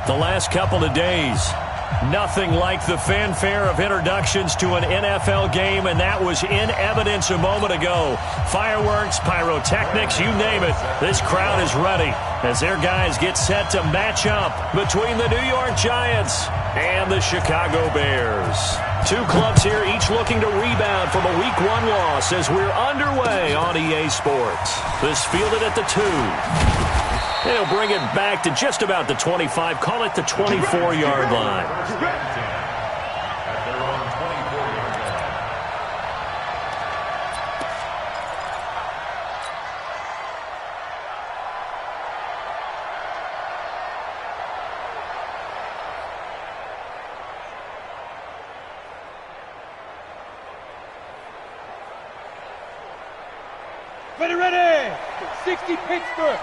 The last couple of days, nothing like the fanfare of introductions to an NFL game, and that was in evidence a moment ago. Fireworks, pyrotechnics, you name it. This crowd is ready as their guys get set to match up between the New York Giants and the Chicago Bears. Two clubs here, each looking to rebound from a Week 1 loss as we're underway on EA Sports. This fielded at the 2. They'll bring it back to just about the 25, call it the 24-yard line. Ready! 60 Pittsburgh!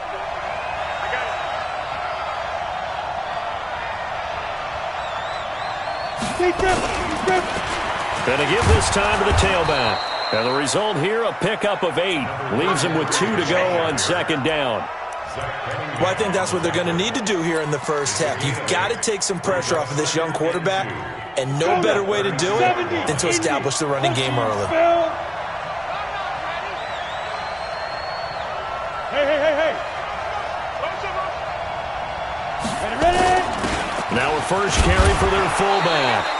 Gonna give this time to the tailback. And the result here, a pickup of 8. Leaves him with 2 to go on second down. Well, I think that's what they're going to need to do here in the first half. You've got to take some pressure off of this young quarterback, and no better way to do it than to establish the running game early. Hey. Now a first carry for their fullback.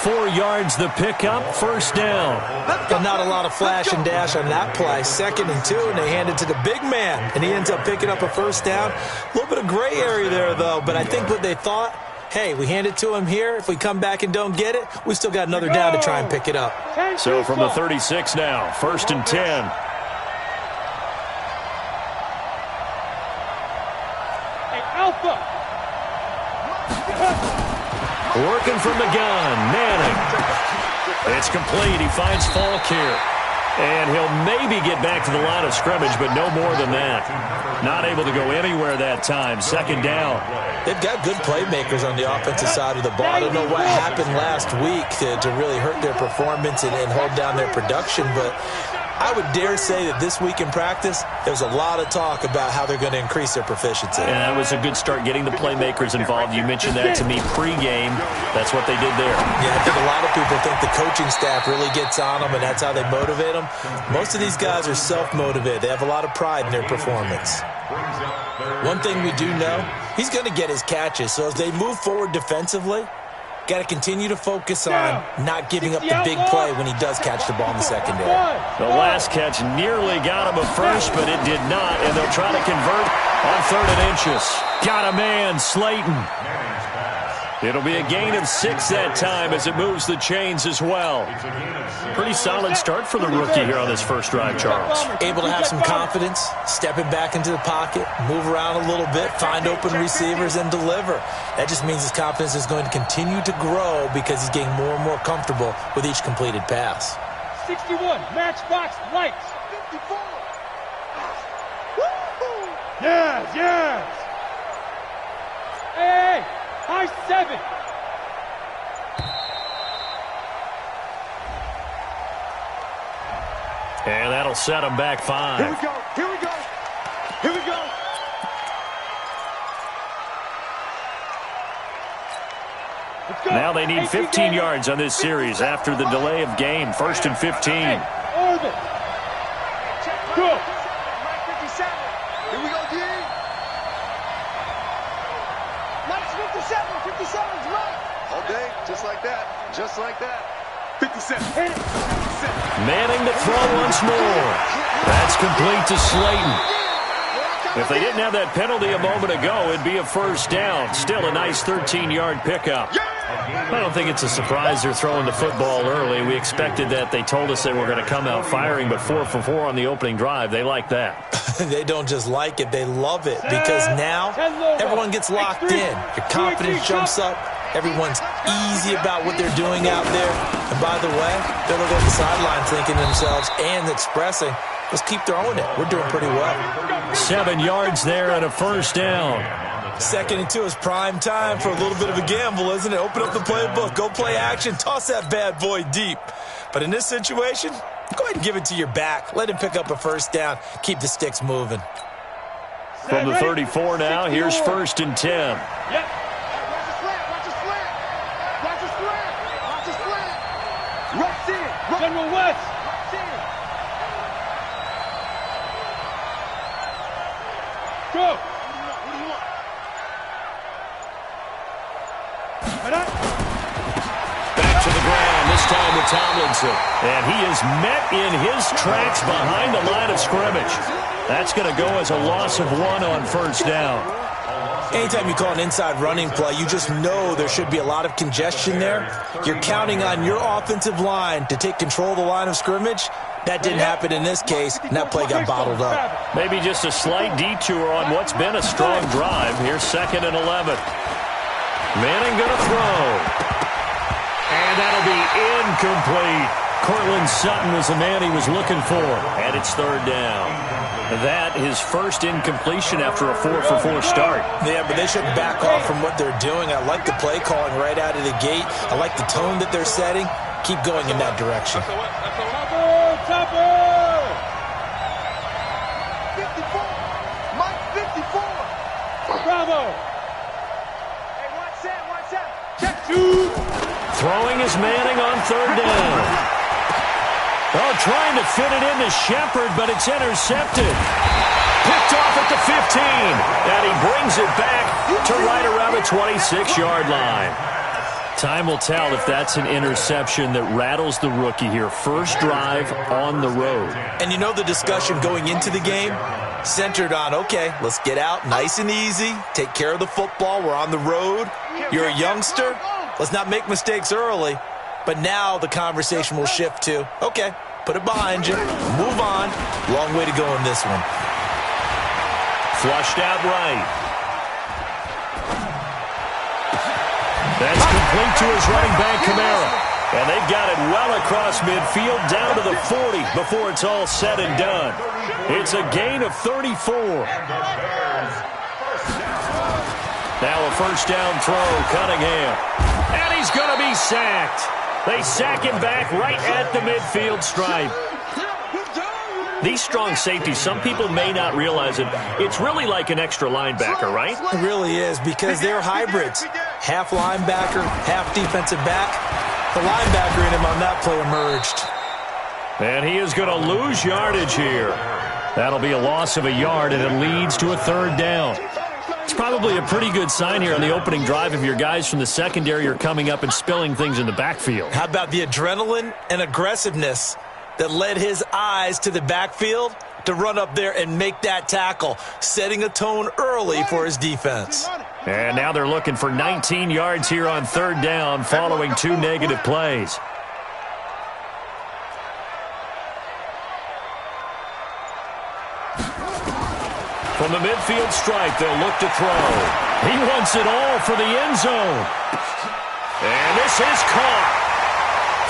4 yards the pickup, first down. But not a lot of flash and dash on that play. 2nd and 2, and they hand it to the big man, and he ends up picking up a first down. A little bit of gray area there, though, but I think what they thought, hey, we hand it to him here. If we come back and don't get it, we still got another down to try and pick it up. So from the 36 now, 1st and 10. Alpha! Working from the gun, Manning. It's complete. He finds Falk here. And he'll maybe get back to the line of scrimmage, but no more than that. Not able to go anywhere that time. 2nd down. They've got good playmakers on the offensive side of the ball. I don't know what happened last week to really hurt their performance and hold down their production, but I would dare say that this week in practice, there's a lot of talk about how they're going to increase their proficiency. And that was a good start, getting the playmakers involved. You mentioned that to me pregame. That's what they did there. Yeah, I think a lot of people think the coaching staff really gets on them, and that's how they motivate them. Most of these guys are self-motivated. They have a lot of pride in their performance. One thing we do know, he's going to get his catches. So as they move forward defensively, got to continue to focus on not giving up the big play when he does catch the ball in the secondary. The last catch nearly got him a first, but it did not, and they'll try to convert on 3rd and inches. Got a man, Slayton. It'll be a gain of 6 that time as it moves the chains as well. Pretty solid start for the rookie here on this first drive, Charles. Able to have some confidence, stepping back into the pocket, move around a little bit, find open receivers, and deliver. That just means his confidence is going to continue to grow because he's getting more and more comfortable with each completed pass. 61, matchbox lights. 54. Yes. Hey, high 7. And that'll set him back 5. Here we go. Now they need 15 yards on this series after the delay of game. 1st and 15. Orbit. Go. Here we go, D. Nice 57. 57's right. All day, just like that. 57. Hit it. Manning to throw once more. That's complete to Slayton. If they didn't have that penalty a moment ago, it'd be a first down. Still a nice 13-yard pickup. I don't think it's a surprise they're throwing the football early. We expected that. They told us they were going to come out firing, but 4 for 4 on the opening drive. They like that. They don't just like it, they love it, because now everyone gets locked in. Your confidence jumps up. Everyone's easy about what they're doing out there. And by the way, they're looking at the sideline thinking to themselves and expressing, let's keep throwing it. We're doing pretty well. 7 yards there and a first down. 2nd and 2 is prime time for a little bit of a gamble, isn't it? Open up the playbook, go play action, toss that bad boy deep. But in this situation, go ahead and give it to your back. Let him pick up a first down. Keep the sticks moving. From the 34 now, here's 1st and 10. Yep. General West. Go. What do you want? Back to the ground, this time with Tomlinson. And he is met in his tracks behind the line of scrimmage. That's going to go as a loss of 1 on first down. Anytime you call an inside running play, you just know there should be a lot of congestion there. You're counting on your offensive line to take control of the line of scrimmage. That didn't happen in this case, and that play got bottled up. Maybe just a slight detour on what's been a strong drive. Here's 2nd and 11. Manning going to throw. And that'll be incomplete. Cortland Sutton was the man he was looking for. And it's 3rd down. That his first incompletion after a 4-for-4 start. Yeah, but they should back off from what they're doing. I like the play calling right out of the gate. I like the tone that they're setting. Keep going in that direction. Topper! 54. Mike 54. Bravo! Hey, watch that. Check 2. Throwing is Manning on 3rd down. Oh, trying to fit it into Shepard, but it's intercepted. Picked off at the 15. And he brings it back to right around the 26-yard line. Time will tell if that's an interception that rattles the rookie here. First drive on the road. And you know the discussion going into the game? Centered on, okay, let's get out nice and easy. Take care of the football. We're on the road. You're a youngster. Let's not make mistakes early. But now the conversation will shift to, okay, put it behind you. Move on. Long way to go in this one. Flushed out right. That's complete to his running back, Kamara. And they've got it well across midfield down to the 40 before it's all said and done. It's a gain of 34. Now a first down throw, Cunningham. And he's going to be sacked. They sack him back right at the midfield stripe. These strong safeties, some people may not realize it. It's really like an extra linebacker, right? It really is, because they're hybrids. Half linebacker, half defensive back. The linebacker in him on that play emerged. And he is going to lose yardage here. That'll be a loss of a yard, and it leads to a 3rd down. It's probably a pretty good sign here on the opening drive if your guys from the secondary are coming up and spilling things in the backfield. How about the adrenaline and aggressiveness that led his eyes to the backfield to run up there and make that tackle, setting a tone early for his defense. And now they're looking for 19 yards here on 3rd down following 2 negative plays. From the midfield stripe, they'll look to throw. He wants it all for the end zone. And this is caught.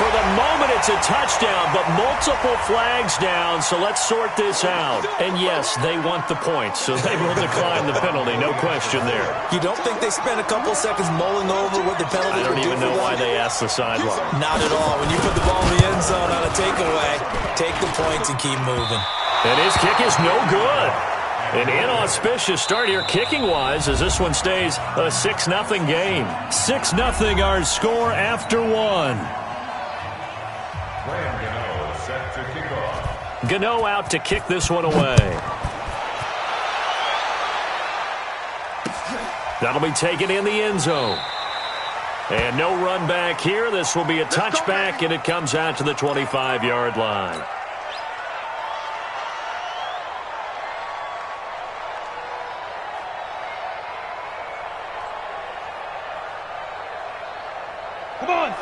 For the moment, it's a touchdown, but multiple flags down, so let's sort this out. And yes, they want the points, so they will decline the penalty, no question there. You don't think they spent a couple seconds mulling over what the penalty I would do? don't even know why they asked the sideline. Not at all. When you put the ball in the end zone on a takeaway, take the points and keep moving. And his kick is no good. An inauspicious start here kicking-wise as this one stays a 6-0 game. 6-0 our score after 1. Gano out to kick this one away. That'll be taken in the end zone. And no run back here. This will be a touchback, and it comes out to the 25-yard line.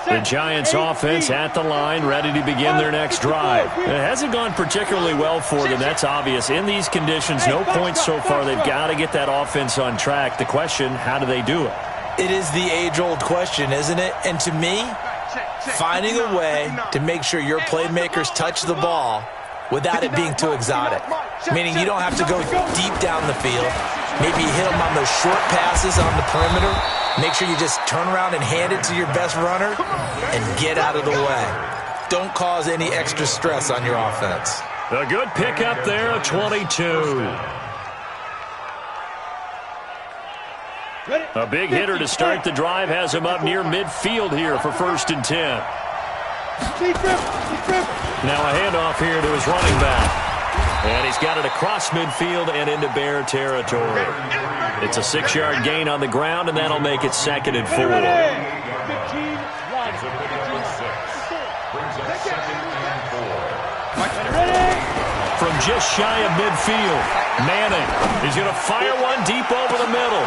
The Giants offense at the line, ready to begin their next drive. It hasn't gone particularly well for them, that's obvious. In these conditions, no points so far. They've got to get that offense on track. The question, how do they do it? It is the age-old question, isn't it? And to me, finding a way to make sure your playmakers touch the ball without it being too exotic. Meaning you don't have to go deep down the field. Maybe you hit them on those short passes on the perimeter. Make sure you just turn around and hand it to your best runner and get out of the way. Don't cause any extra stress on your offense. A good pickup there, a 22. A big hitter to start the drive has him up near midfield here for 1st and 10. Now a handoff here to his running back. And he's got it across midfield and into Bear territory. It's a 6-yard gain on the ground, and that'll make it 2nd and 4. From just shy of midfield, Manning is going to fire one deep over the middle.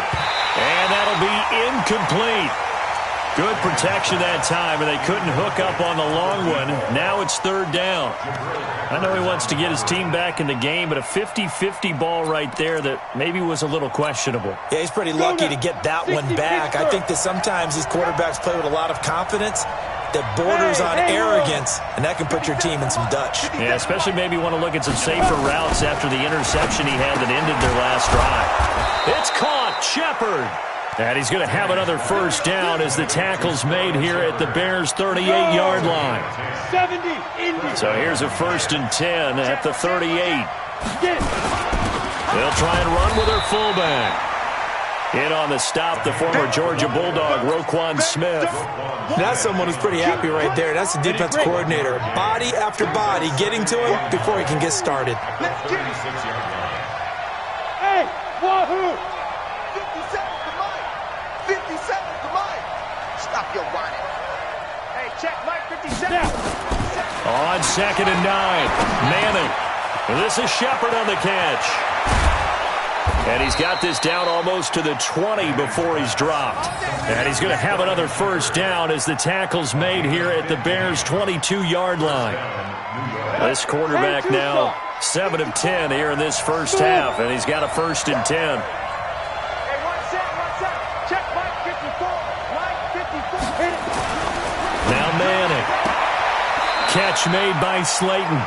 And that'll be incomplete. Good protection that time, and they couldn't hook up on the long one. Now it's 3rd down. I know he wants to get his team back in the game, but a 50-50 ball right there that maybe was a little questionable. Yeah, he's pretty lucky to get that one back. I think that sometimes these quarterbacks play with a lot of confidence that borders on arrogance, and that can put your team in some Dutch. Yeah, especially maybe want to look at some safer routes after the interception he had that ended their last drive. It's caught. Shepard. And he's going to have another 1st down as the tackle's made here at the Bears' 38-yard line. So here's a 1st and 10 at the 38. They'll try and run with their fullback. In on the stop, the former Georgia Bulldog, Roquan Smith. That's someone who's pretty happy right there. That's the defense coordinator. Body after body getting to him before he can get started. Hey, wahoo! 57 to Mike. Stop your whining. Hey, check Mike 57. On 2nd and 9, Manning. This is Shepard on the catch. And he's got this down almost to the 20 before he's dropped. And he's going to have another 1st down as the tackle's made here at the Bears' 22-yard line. This quarterback now 7 of 10 here in this 1st half, and he's got a 1st and 10. Now Manning. Catch made by Slayton.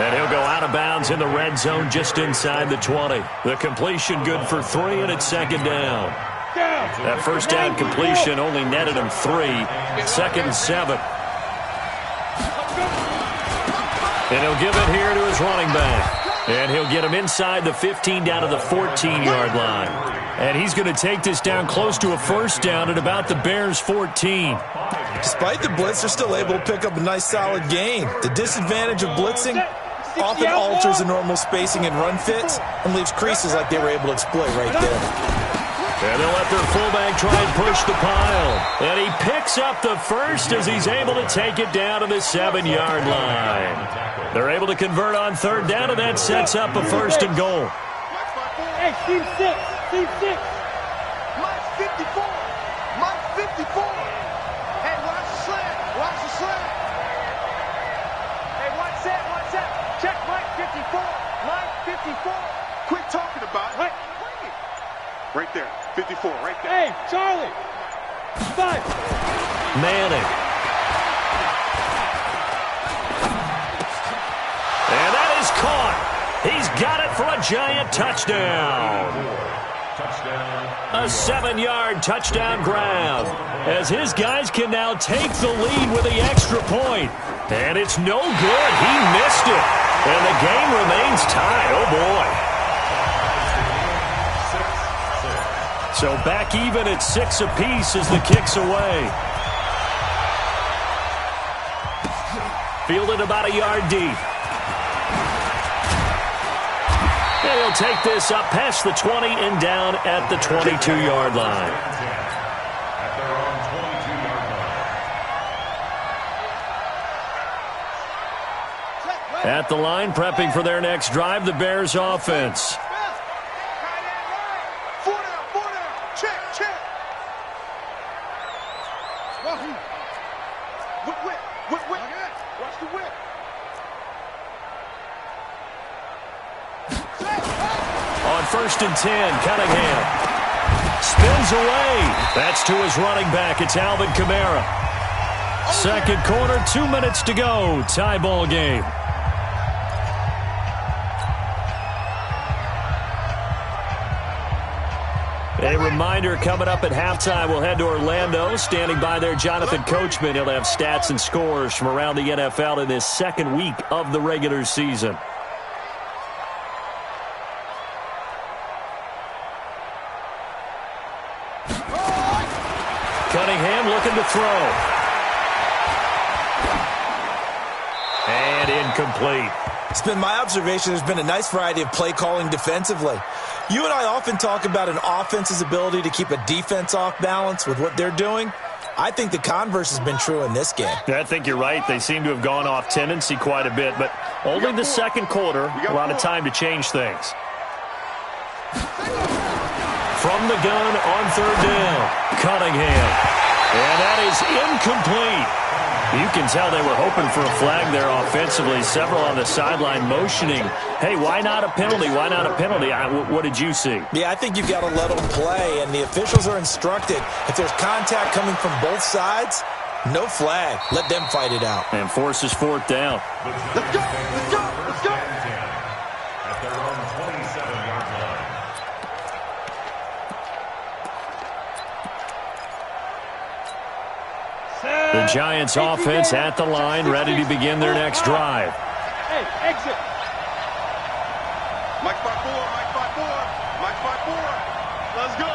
And he'll go out of bounds in the red zone just inside the 20. The completion good for 3, and it's 2nd down. That 1st down completion only netted him 3. 2nd and 7. And he'll give it here to his running back. And he'll get him inside the 15 down to the 14-yard line. And he's going to take this down close to a 1st down at about the Bears' 14. Despite the blitz, they're still able to pick up a nice, solid gain. The disadvantage of blitzing often alters the normal spacing and run fits and leaves creases like they were able to exploit right there. And they'll let their fullback try and push the pile. And he picks up the 1st as he's able to take it down to the 7-yard line. They're able to convert on 3rd down, and that sets up a 1st and goal. Hey, team 6. Team 6. Mike 54. Mike 54. Hey, watch the slant. Watch the slant. Hey, watch that. Watch that. Check Mike 54. Mike 54. Quit talking about it. Right. Right there. 54. Right there. Hey, Charlie. 5. Manning. And that is caught. He's got it for a giant touchdown. A 7-yard touchdown grab as his guys can now take the lead with the extra point. And it's no good. He missed it. And the game remains tied. Oh, boy. So back even at 6 apiece as the kick's away. Fielded about a yard deep. And he'll take this up past the 20 and down at the 22-yard line. At the line, prepping for their next drive, the Bears offense. 4 down. 4 down. Check. Check. Whip. Watch the whip. On 1st and 10, Cunningham spins away. That's to his running back. It's Alvin Kamara. 2nd quarter, 2 minutes to go. Tie ball game. A reminder, coming up at halftime, we'll head to Orlando. Standing by there, Jonathan Coachman. He'll have stats and scores from around the NFL in this 2nd week of the regular season. Cunningham looking to throw. and incomplete. It's been my observation there's been a nice variety of play calling defensively. You and I often talk about an offense's ability to keep a defense off balance with what they're doing. I think the converse has been true in this game. I think you're right. They seem to have gone off tendency quite a bit, but only the second quarter, a lot of time to change things. From the gun on third down, Cunningham. And that is incomplete. You can tell they were hoping for a flag there offensively. Several on the sideline motioning, hey, why not a penalty? Why not a penalty? What did you see? Yeah, I think you've got to let them play, and the officials are instructed. If there's contact coming from both sides, no flag. Let them fight it out. And forces fourth down. Let's go! Let's go! Let's go! At their own 27-yard line. The Giants offense at the line, ready to begin their next drive. Hey, exit. Mike 5-4, Mike 5-4, Mike 5-4. Let's go!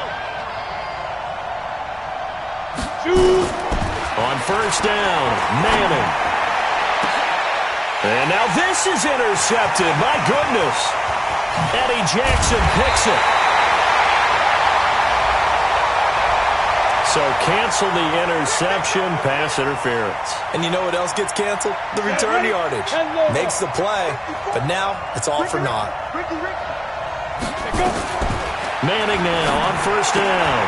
Shoot. On first down, Manning. And now this is intercepted. My goodness. Eddie Jackson picks it. So cancel the interception, pass interference. And you know what else gets canceled? The return yardage. Makes the play, but now it's all for naught. Manning now on first down.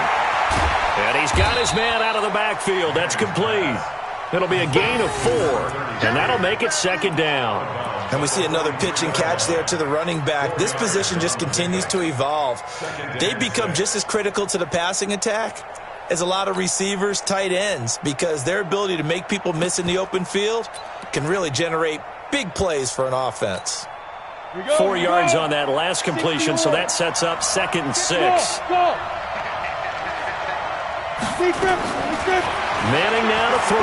And he's got his man out of the backfield. That's complete. It'll be a gain of 4, and that'll make it second down. And we see another pitch and catch there to the running back. This position just continues to evolve. They become just as critical to the passing attack as a lot of receivers, tight ends, because their ability to make people miss in the open field can really generate big plays for an offense. 4 yards on that last completion, so that sets up 2nd and 6. Go. Manning now to throw.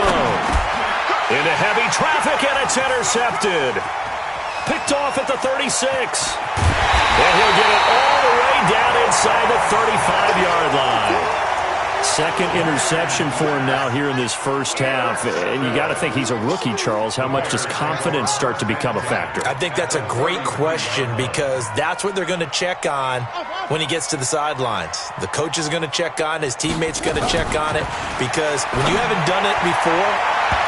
Into heavy traffic, and it's intercepted. Picked off at the 36. And he'll get it all the way down inside the 35-yard line. Second interception for him now here in this first half. And you got to think he's a rookie, Charles. How much does confidence start to become a factor? I think that's a great question because that's what they're going to check on when he gets to the sidelines. The coach is going to check on, his teammates going to check on it, because when you haven't done it before,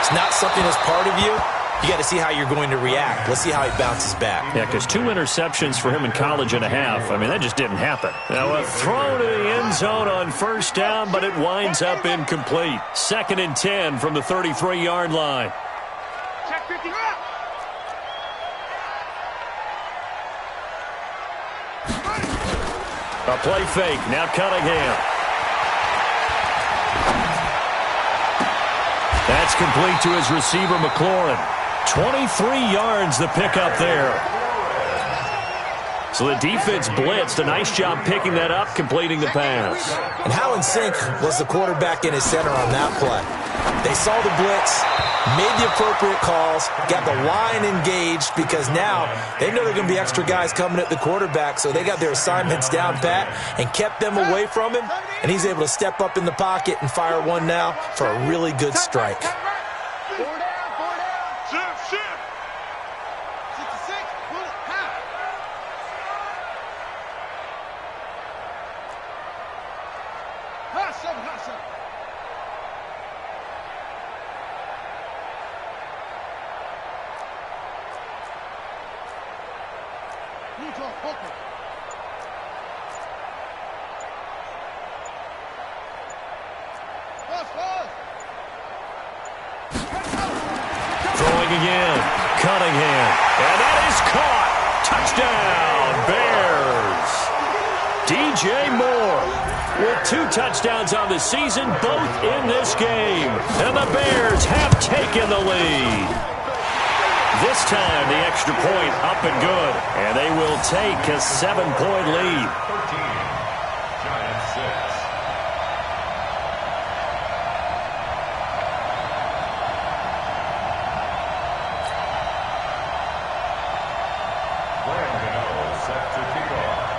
it's not something that's part of you. You got to see how you're going to react. Let's see how he bounces back. Yeah, because 2 interceptions for him in college and a half. I mean, that just didn't happen. Now a throw to the end zone on first down, but it winds up incomplete. 2nd and 10 from the 33-yard line. Check 50. A play fake. Now Cunningham. That's complete to his receiver, McLaurin. 23 yards the pickup there. So the defense blitzed. A nice job picking that up, completing the pass. And how in sync was the quarterback in his center on that play? They saw the blitz, made the appropriate calls, got the line engaged, because now they know there are going to be extra guys coming at the quarterback, so they got their assignments down pat and kept them away from him, and he's able to step up in the pocket and fire one now for a really good strike. 4 down. Shift. 66. Pull it. Half. Hot 7. Neutral. Focus. Fast. Throwing again. Cunningham. And that is caught. Touchdown, Bears. DJ Moore with 2 touchdowns on the season, both in this game. And the Bears have taken the lead. This time, the extra point up and good. And they will take a 7-point lead. 13. Giants 6. Set to kick off.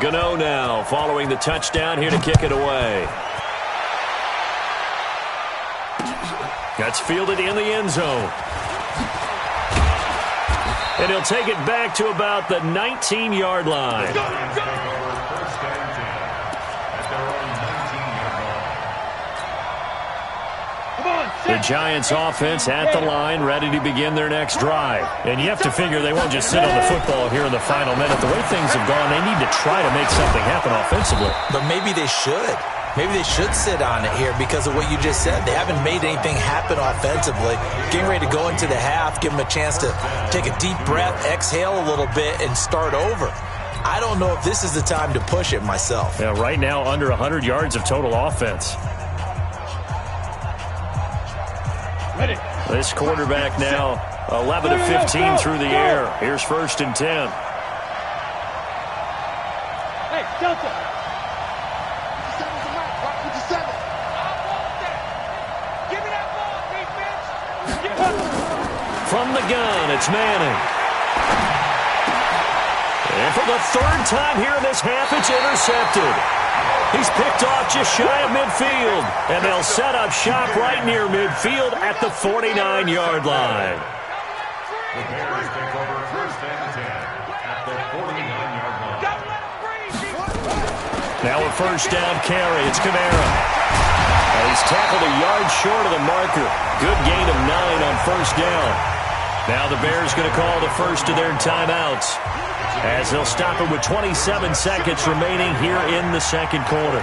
Gano now following the touchdown here to kick it away. That's fielded in the end zone. And he'll take it back to about the 19-yard line. The Giants offense at the line, ready to begin their next drive. And you have to figure they won't just sit on the football here in the final minute. The way things have gone, they need to try to make something happen offensively. But maybe they should. Maybe they should sit on it here because of what you just said. They haven't made anything happen offensively. Getting ready to go into the half, give them a chance to take a deep breath, exhale a little bit, and start over. I don't know if this is the time to push it myself. Yeah, right now under 100 yards of total offense. Ready. This quarterback now 11 of 15 through the air. Here's 1st and 10. Hey, Delta. Give me that ball, defense. From the gun, it's Manning. And for the 3rd time here in this half, it's intercepted. He's picked off just shy of midfield, and they'll set up shop right near midfield at the 49-yard line. The Bears take over 1st and 10 at the 49-yard line. Now a 1st down carry. It's Kamara. And he's tackled a yard short of the marker. Good gain of 9 on 1st down. Now the Bears going to call the first of their timeouts, as they'll stop it with 27 seconds remaining here in the second quarter.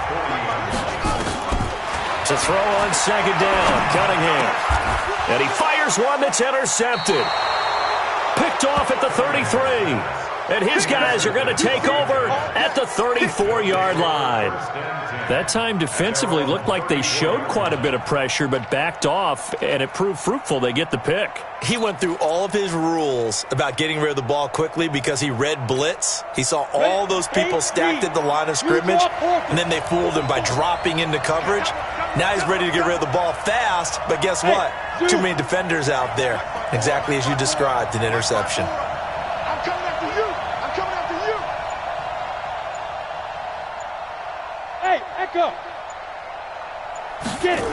To throw on 2nd down, Cunningham. And he fires one that's intercepted. Picked off at the 33. And his guys are going to take over at the 34-yard line. That time defensively looked like they showed quite a bit of pressure, but backed off, and it proved fruitful. They get the pick. He went through all of his rules about getting rid of the ball quickly because he read blitz. He saw all those people stacked at the line of scrimmage, and then they fooled him by dropping into coverage. Now he's ready to get rid of the ball fast, but guess what? Too many defenders out there. Exactly as you described, an interception. I'm coming after you. I'm coming after you. Hey, Echo. Get it.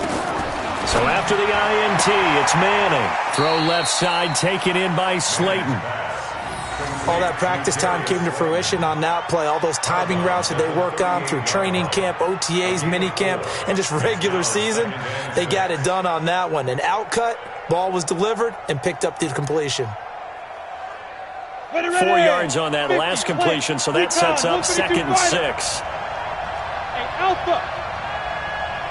So after the INT, it's Manning. Throw left side, taken in by Slayton. All that practice time came to fruition on that play. All those timing routes that they work on through training camp, OTAs, mini camp, and just regular season, they got it done on that one. An outcut, ball was delivered, and picked up the completion. 4 yards on that last completion, so that sets up 2nd and 6. Hey, Alpha.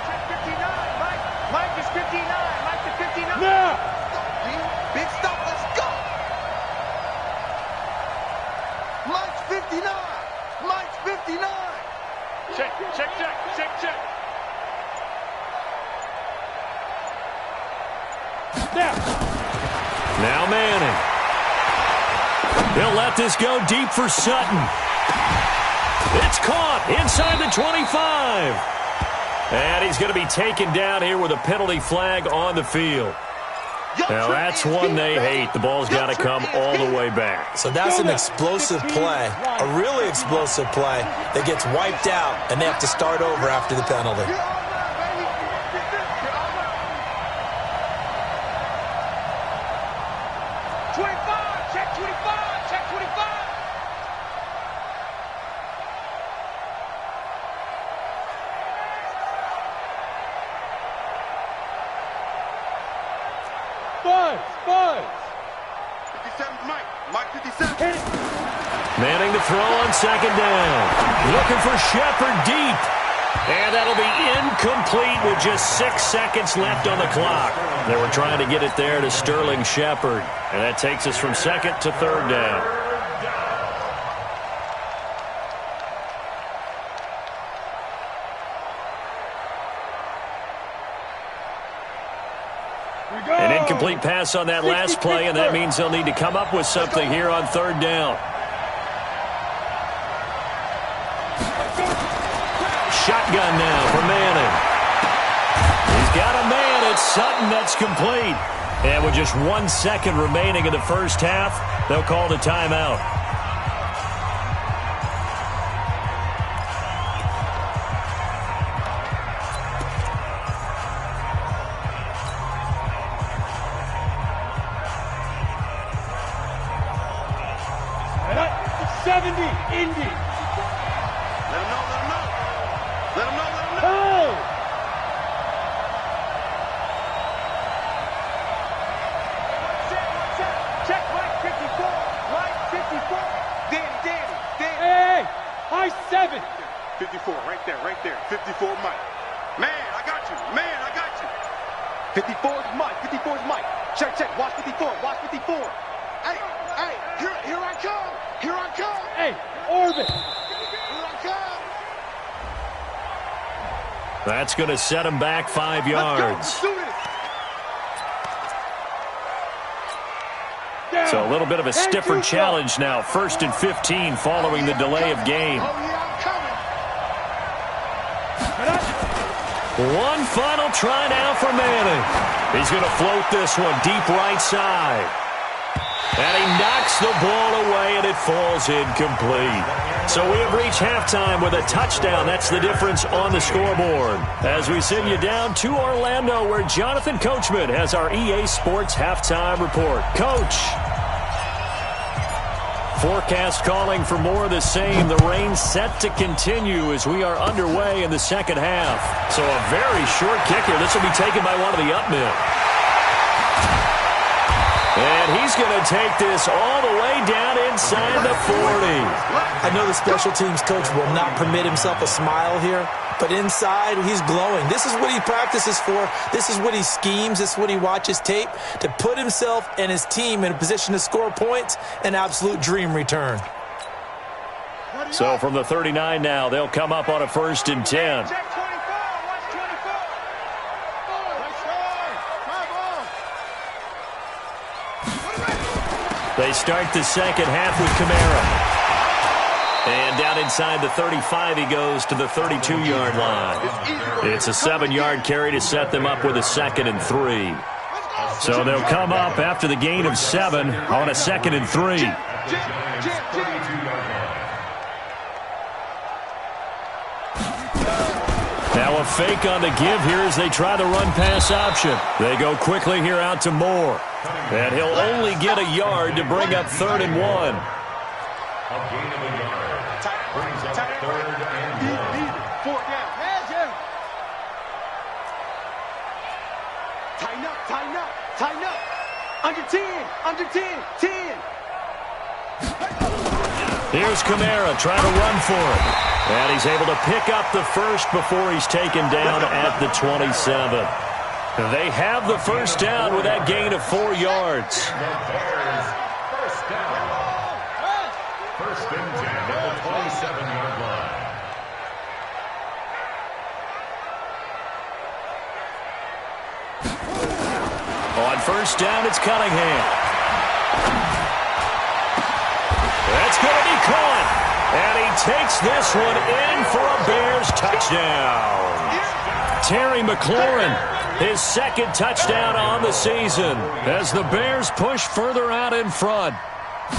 Check 59, Mike. Mike is 59. Mike is 59. Now. Big stop. Let's go. Mike's 59. Mike's 59. Check. Now Manning. He'll let this go deep for Sutton. It's caught inside the 25. And he's going to be taken down here with a penalty flag on the field. Now that's one they hate. The ball's got to come all the way back. So that's an explosive play, a really explosive play that gets wiped out, and they have to start over after the penalty. 25. Check 25. Check 25. Buzz. 57's Mike. Mike 57. Hit it. Manning to throw on 2nd down. Looking for Shepard deep. And that'll be incomplete with just 6 seconds left on the clock. They were trying to get it there to Sterling Shepard. And that takes us from 2nd to 3rd down. An incomplete pass on that last play, and that means they'll need to come up with something here on 3rd down. Shotgun now for Manning. He's got a man. It's Sutton. That's complete. And with just 1 second remaining in the first half, they'll call the timeout. 90. Let him know, let him know. Let him know, let him know. Oh! One set. Check Mike 54. Mike 54. Danny. Hey! High 7. 54, right there. 54 Mike. Man, I got you. 54 is Mike. Check. Watch 54. Hey, here I come. Hey, orbit. Here I come. That's going to set him back 5 yards. Let's do this. Down. So a little bit of a And stiffer two challenge now. 1st and 15 following the delay of game. Oh, yeah, I'm coming. One final try now for Manning. He's going to float this one deep right side. And he knocks the ball away, and it falls incomplete. So we have reached halftime with a touchdown. That's the difference on the scoreboard. As we send you down to Orlando, where Jonathan Coachman has our EA Sports halftime report. Coach. Forecast calling for more of the same. The rain set to continue as we are underway in the second half. So a very short kicker. This will be taken by one of the up men. And he's going to take this all the way down inside the 40. I know the special teams coach will not permit himself a smile here, but inside, he's glowing. This is what he practices for. This is what he schemes. This is what he watches tape to put himself and his team in a position to score points. An absolute dream return. So from the 39 now, they'll come up on a 1st and 10. Check 24. Watch 24. They start the second half with Kamara. And down inside the 35, he goes to the 32-yard line. It's a 7-yard carry to set them up with a 2nd and 3. So they'll come up after the gain of 7 on a 2nd and 3. Now a fake on the give here as they try the run-pass option. They go quickly here out to Moore. And he'll only get a yard to bring up 3rd and 1. A gain of a yard. Brings up 3rd and 1. 4 down. Tighten up. Under 10. 10. Here's Kamara trying to run for it. And he's able to pick up the first before he's taken down at the 27. They have the first down with that gain of 4 yards. The Bears first down. 1st and 10 at the 27-yard line. On 1st down, it's Cunningham. That's going to be caught. And he takes this one in for a Bears touchdown. Terry McLaurin, his 2nd touchdown on the season as the Bears push further out in front.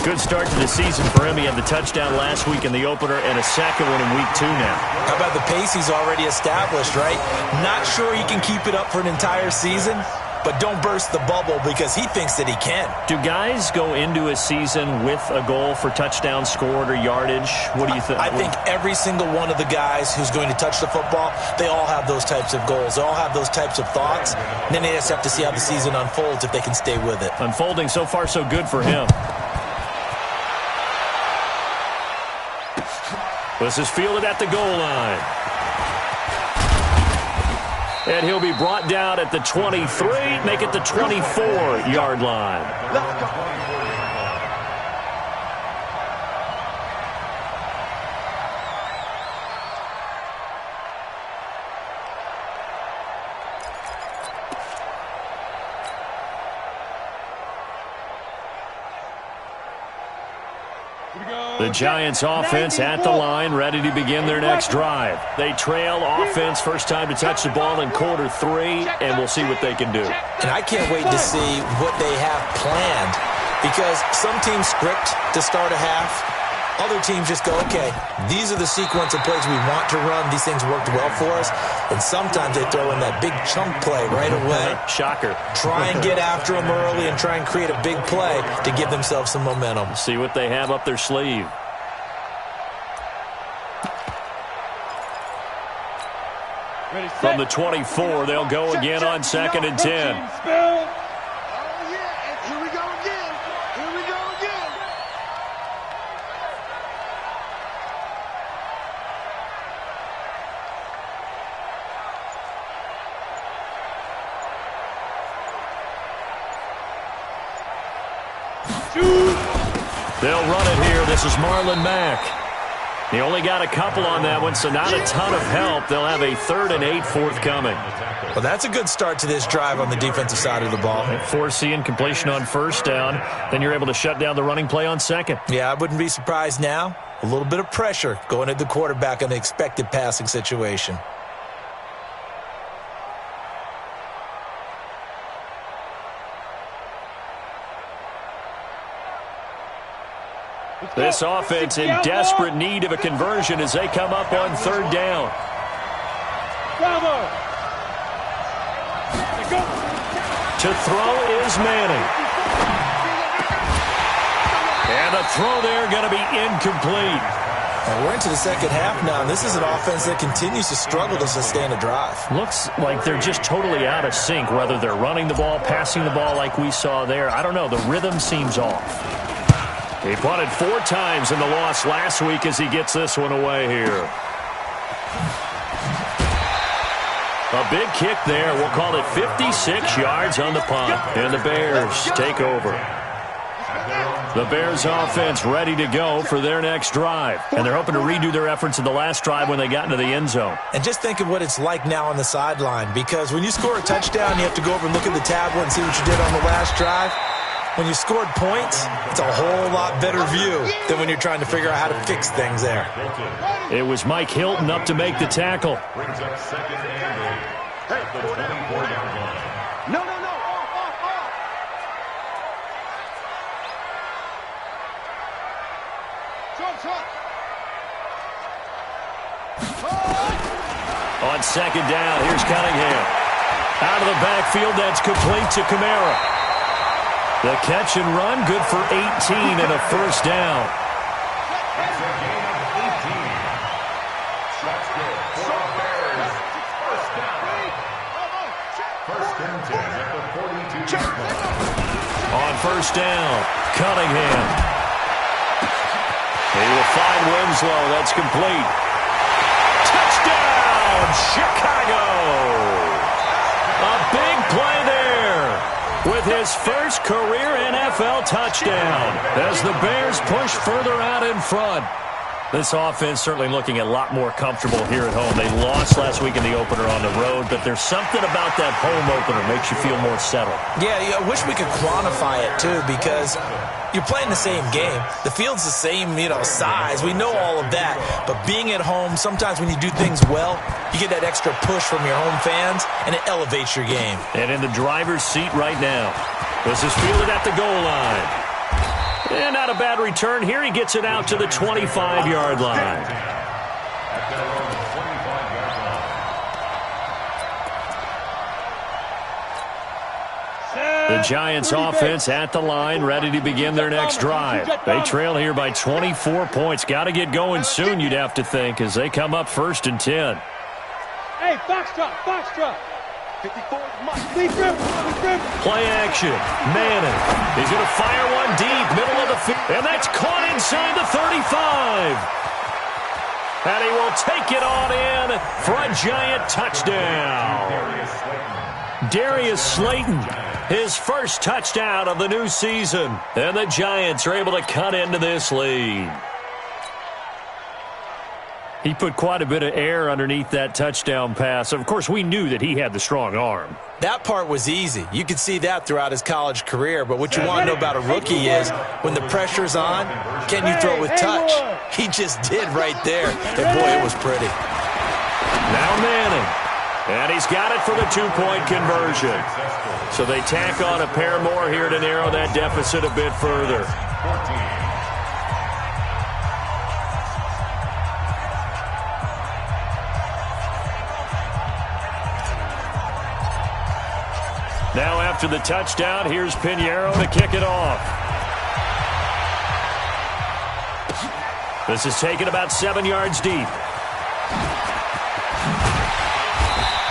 Good start to the season for him. He had the touchdown last week in the opener and a 2nd one in week 2 now. How about the pace he's already established, right? Not sure he can keep it up for an entire season, but don't burst the bubble because he thinks that he can. Do guys go into a season with a goal for touchdown scored or yardage? What do you think? I think every single one of the guys who's going to touch the football, they all have those types of goals. They all have those types of thoughts. And then they just have to see how the season unfolds if they can stay with it. Unfolding so far so good for him. This is fielded at the goal line. And he'll be brought down at the 23, make it the 24-yard line. Let's go. The Giants offense at the line, ready to begin their next drive. They trail offense, first time to touch the ball in quarter 3, and we'll see what they can do. And I can't wait to see what they have planned because some teams script to start a half. Other teams just go, okay, these are the sequence of plays we want to run. These things worked well for us. And sometimes they throw in that big chunk play right away. Shocker. Try and get after them early and try and create a big play to give themselves some momentum. See what they have up their sleeve. From the 24, they'll go again on 2nd and 10. Oh, yeah, and here we go again. Here we go again. They'll run it here. This is Marlon Mack. He only got a couple on that one, so not a ton of help. They'll have a 3rd and 8 forthcoming. Well, that's a good start to this drive on the defensive side of the ball. Forcing completion on 1st down. Then you're able to shut down the running play on 2nd. Yeah, I wouldn't be surprised now. A little bit of pressure going at the quarterback in the expected passing situation. This offense in desperate need of a conversion as they come up on 3rd down. To throw is Manning. And the throw there going to be incomplete. And we're into the second half now, and this is an offense that continues to struggle to sustain a drive. Looks like they're just totally out of sync, whether they're running the ball, passing the ball like we saw there. I don't know. The rhythm seems off. He punted 4 times in the loss last week as he gets this one away here. A big kick there. We'll call it 56 yards on the punt. And the Bears take over. The Bears offense ready to go for their next drive. And they're hoping to redo their efforts in the last drive when they got into the end zone. And just think of what it's like now on the sideline, because when you score a touchdown, you have to go over and look at the tablet and see what you did on the last drive. When you scored points, it's a whole lot better view than when you're trying to figure out how to fix things there. It was Mike Hilton up to make the tackle. Brings up 2nd and 8. At the 24-yard line. No. Off. On 2nd down, here's Cunningham. Out of the backfield, that's complete to Kamara. The catch and run, good for 18 and a 1st down. That's a gain of 18. That's good for the Bears. 1st down. 1st and 10 at the 42-yard line. On 1st down, Cunningham. He will find Winslow. That's complete. Touchdown, Chicago! A big play there with his first career NFL touchdown as the Bears push further out in front. This offense certainly looking a lot more comfortable here at home. They lost last week in the opener on the road, but there's something about that home opener makes you feel more settled. Yeah, I wish we could quantify it, too, because you're playing the same game. The field's the same, size. We know all of that. But being at home, sometimes when you do things well, you get that extra push from your home fans, and it elevates your game. And in the driver's seat right now. This is fielded at the goal line. And not a bad return here. He gets it out to the 25-yard line. The Giants offense at the line, ready to begin their next drive. They trail here by 24 points. Got to get going soon, you'd have to think, as they come up 1st and 10. Hey, foxtrot. 54 is Mike. Play action. Manning. He's going to fire one deep, middle of the field. And that's caught inside the 35. And he will take it on in for a Giant touchdown. Darius Slayton, his first touchdown of the new season. And the Giants are able to cut into this lead. He put quite a bit of air underneath that touchdown pass. Of course, we knew that he had the strong arm. That part was easy. You could see that throughout his college career. But what you want to know about a rookie is when the pressure's on, can you throw with touch? He just did right there. And, boy, it was pretty. Now Manning. And he's got it for the 2-point conversion. So they tack on a pair more here to narrow that deficit a bit further. Now after the touchdown, here's Pinheiro to kick it off. This is taken about 7 yards deep.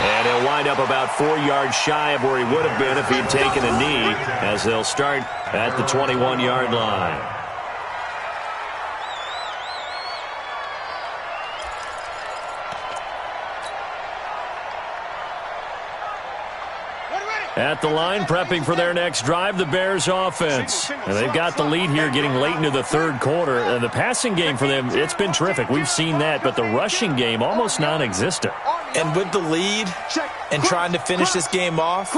And he'll wind up about 4 yards shy of where he would have been if he'd taken a knee, as they'll start at the 21-yard line. At the line, prepping for their next drive, the Bears offense. And they've got the lead here getting late into the third quarter. The passing game for them, it's been terrific. We've seen that, but the rushing game almost non-existent. And with the lead and trying to finish this game off,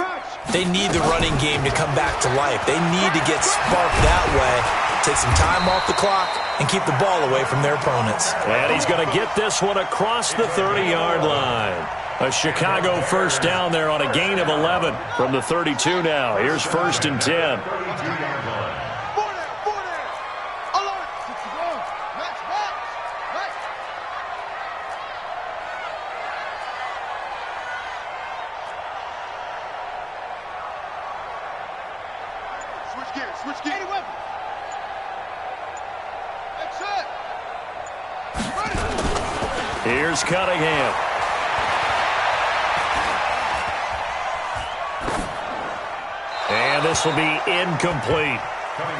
they need the running game to come back to life. They need to get sparked that way, take some time off the clock, and keep the ball away from their opponents. And he's going to get this one across the 30-yard line. A Chicago first down there on a gain of 11 from the 32 now. Here's 1st and 10. Switch gears. Here's Cunningham. And this will be incomplete.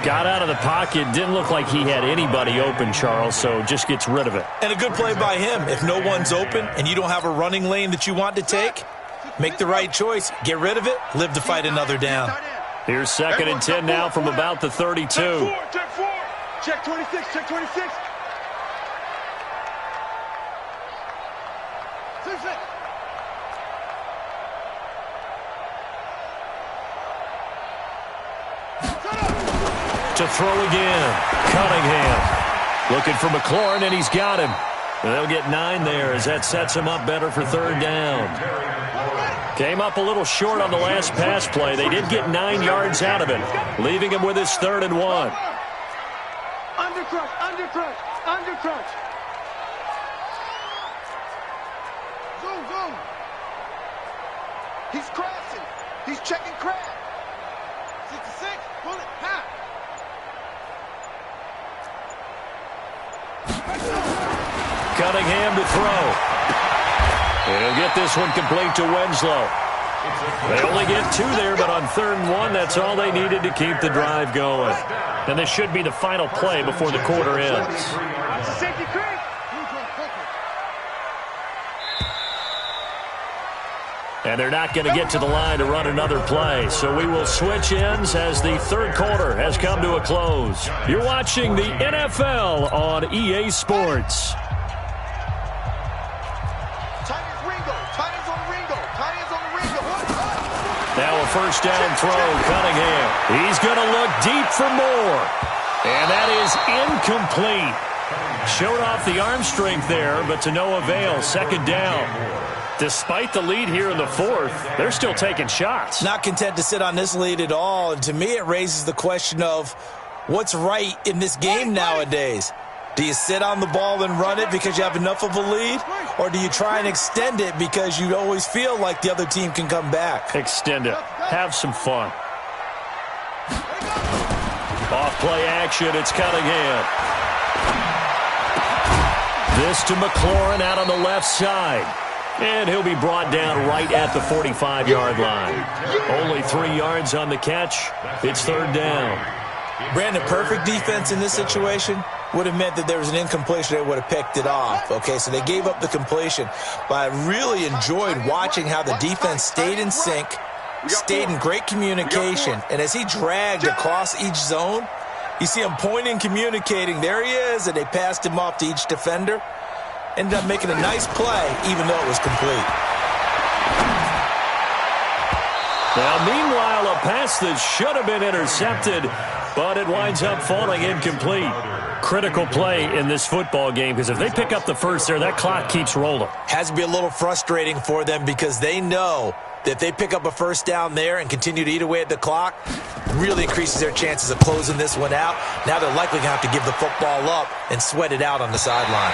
Got out of the pocket. Didn't look like he had anybody open, Charles, so just gets rid of it. And a good play by him. If no one's open and you don't have a running lane that you want to take, make the right choice. Get rid of it. Live to fight another down. Here's 2nd and 10 now from about the 32. Check 4. Check 26. Check 26. To throw again. Cunningham looking for McLaurin, and he's got him. They'll get 9 there as that sets him up better for 3rd down. Came up a little short on the last pass play. They did get 9 yards out of it, leaving him with his 3rd and 1. Undercrunch. Zoom. He's crossing. He's checking crab. 66. Pull it. Half. Cunningham to throw. And he'll get this one complete to Winslow. They only get 2 there, but on 3rd and 1, that's all they needed to keep the drive going. And this should be the final play before the quarter ends. And they're not going to get to the line to run another play. So we will switch ends as the 3rd quarter has come to a close. You're watching the NFL on EA Sports. Now a first down throw, Cunningham. He's going to look deep for more. And that is incomplete. Showed off the arm strength there, but to no avail. 2nd down. Despite the lead here in the 4th, they're still taking shots. Not content to sit on this lead at all. And to me, it raises the question of what's right in this game nowadays. Do you sit on the ball and run it because you have enough of a lead? Or do you try and extend it because you always feel like the other team can come back? Extend it. Have some fun. Off play action, it's Cunningham. This to McLaurin out on the left side. And he'll be brought down right at the 45-yard line. Only 3 yards on the catch. It's 3rd down. Brandon, perfect defense in this situation would have meant that there was an incompletion. They would have picked it off. Okay, so they gave up the completion. But I really enjoyed watching how the defense stayed in sync, stayed in great communication. And as he dragged across each zone, you see him pointing, communicating. There he is, and they passed him off to each defender. Ended up making a nice play, even though it was complete. Now, meanwhile, a pass that should have been intercepted, but it winds up falling incomplete. Critical play in this football game, because if they pick up the first there, that clock keeps rolling. Has to be a little frustrating for them because they know that if they pick up a first down there and continue to eat away at the clock, really increases their chances of closing this one out. Now they're likely going to have to give the football up and sweat it out on the sideline.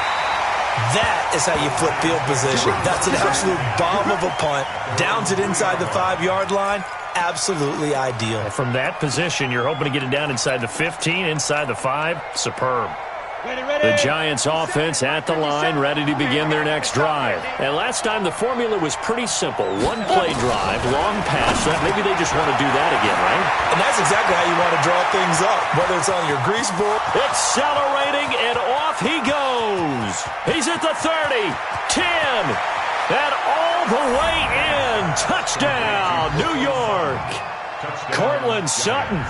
That is how you flip field position. That's an absolute bomb of a punt. Downs it inside the 5-yard line. Absolutely ideal. From that position, you're hoping to get it down inside the 15, inside the 5. Superb. The Giants offense at the line, ready to begin their next drive. And last time the formula was pretty simple. One play drive, long pass. Maybe they just want to do that again, right? And that's exactly how you want to draw things up, whether it's on your grease board. Accelerating, and off he goes. He's at the 30, 10, and all the way in. Touchdown, New York. Cortland Sutton,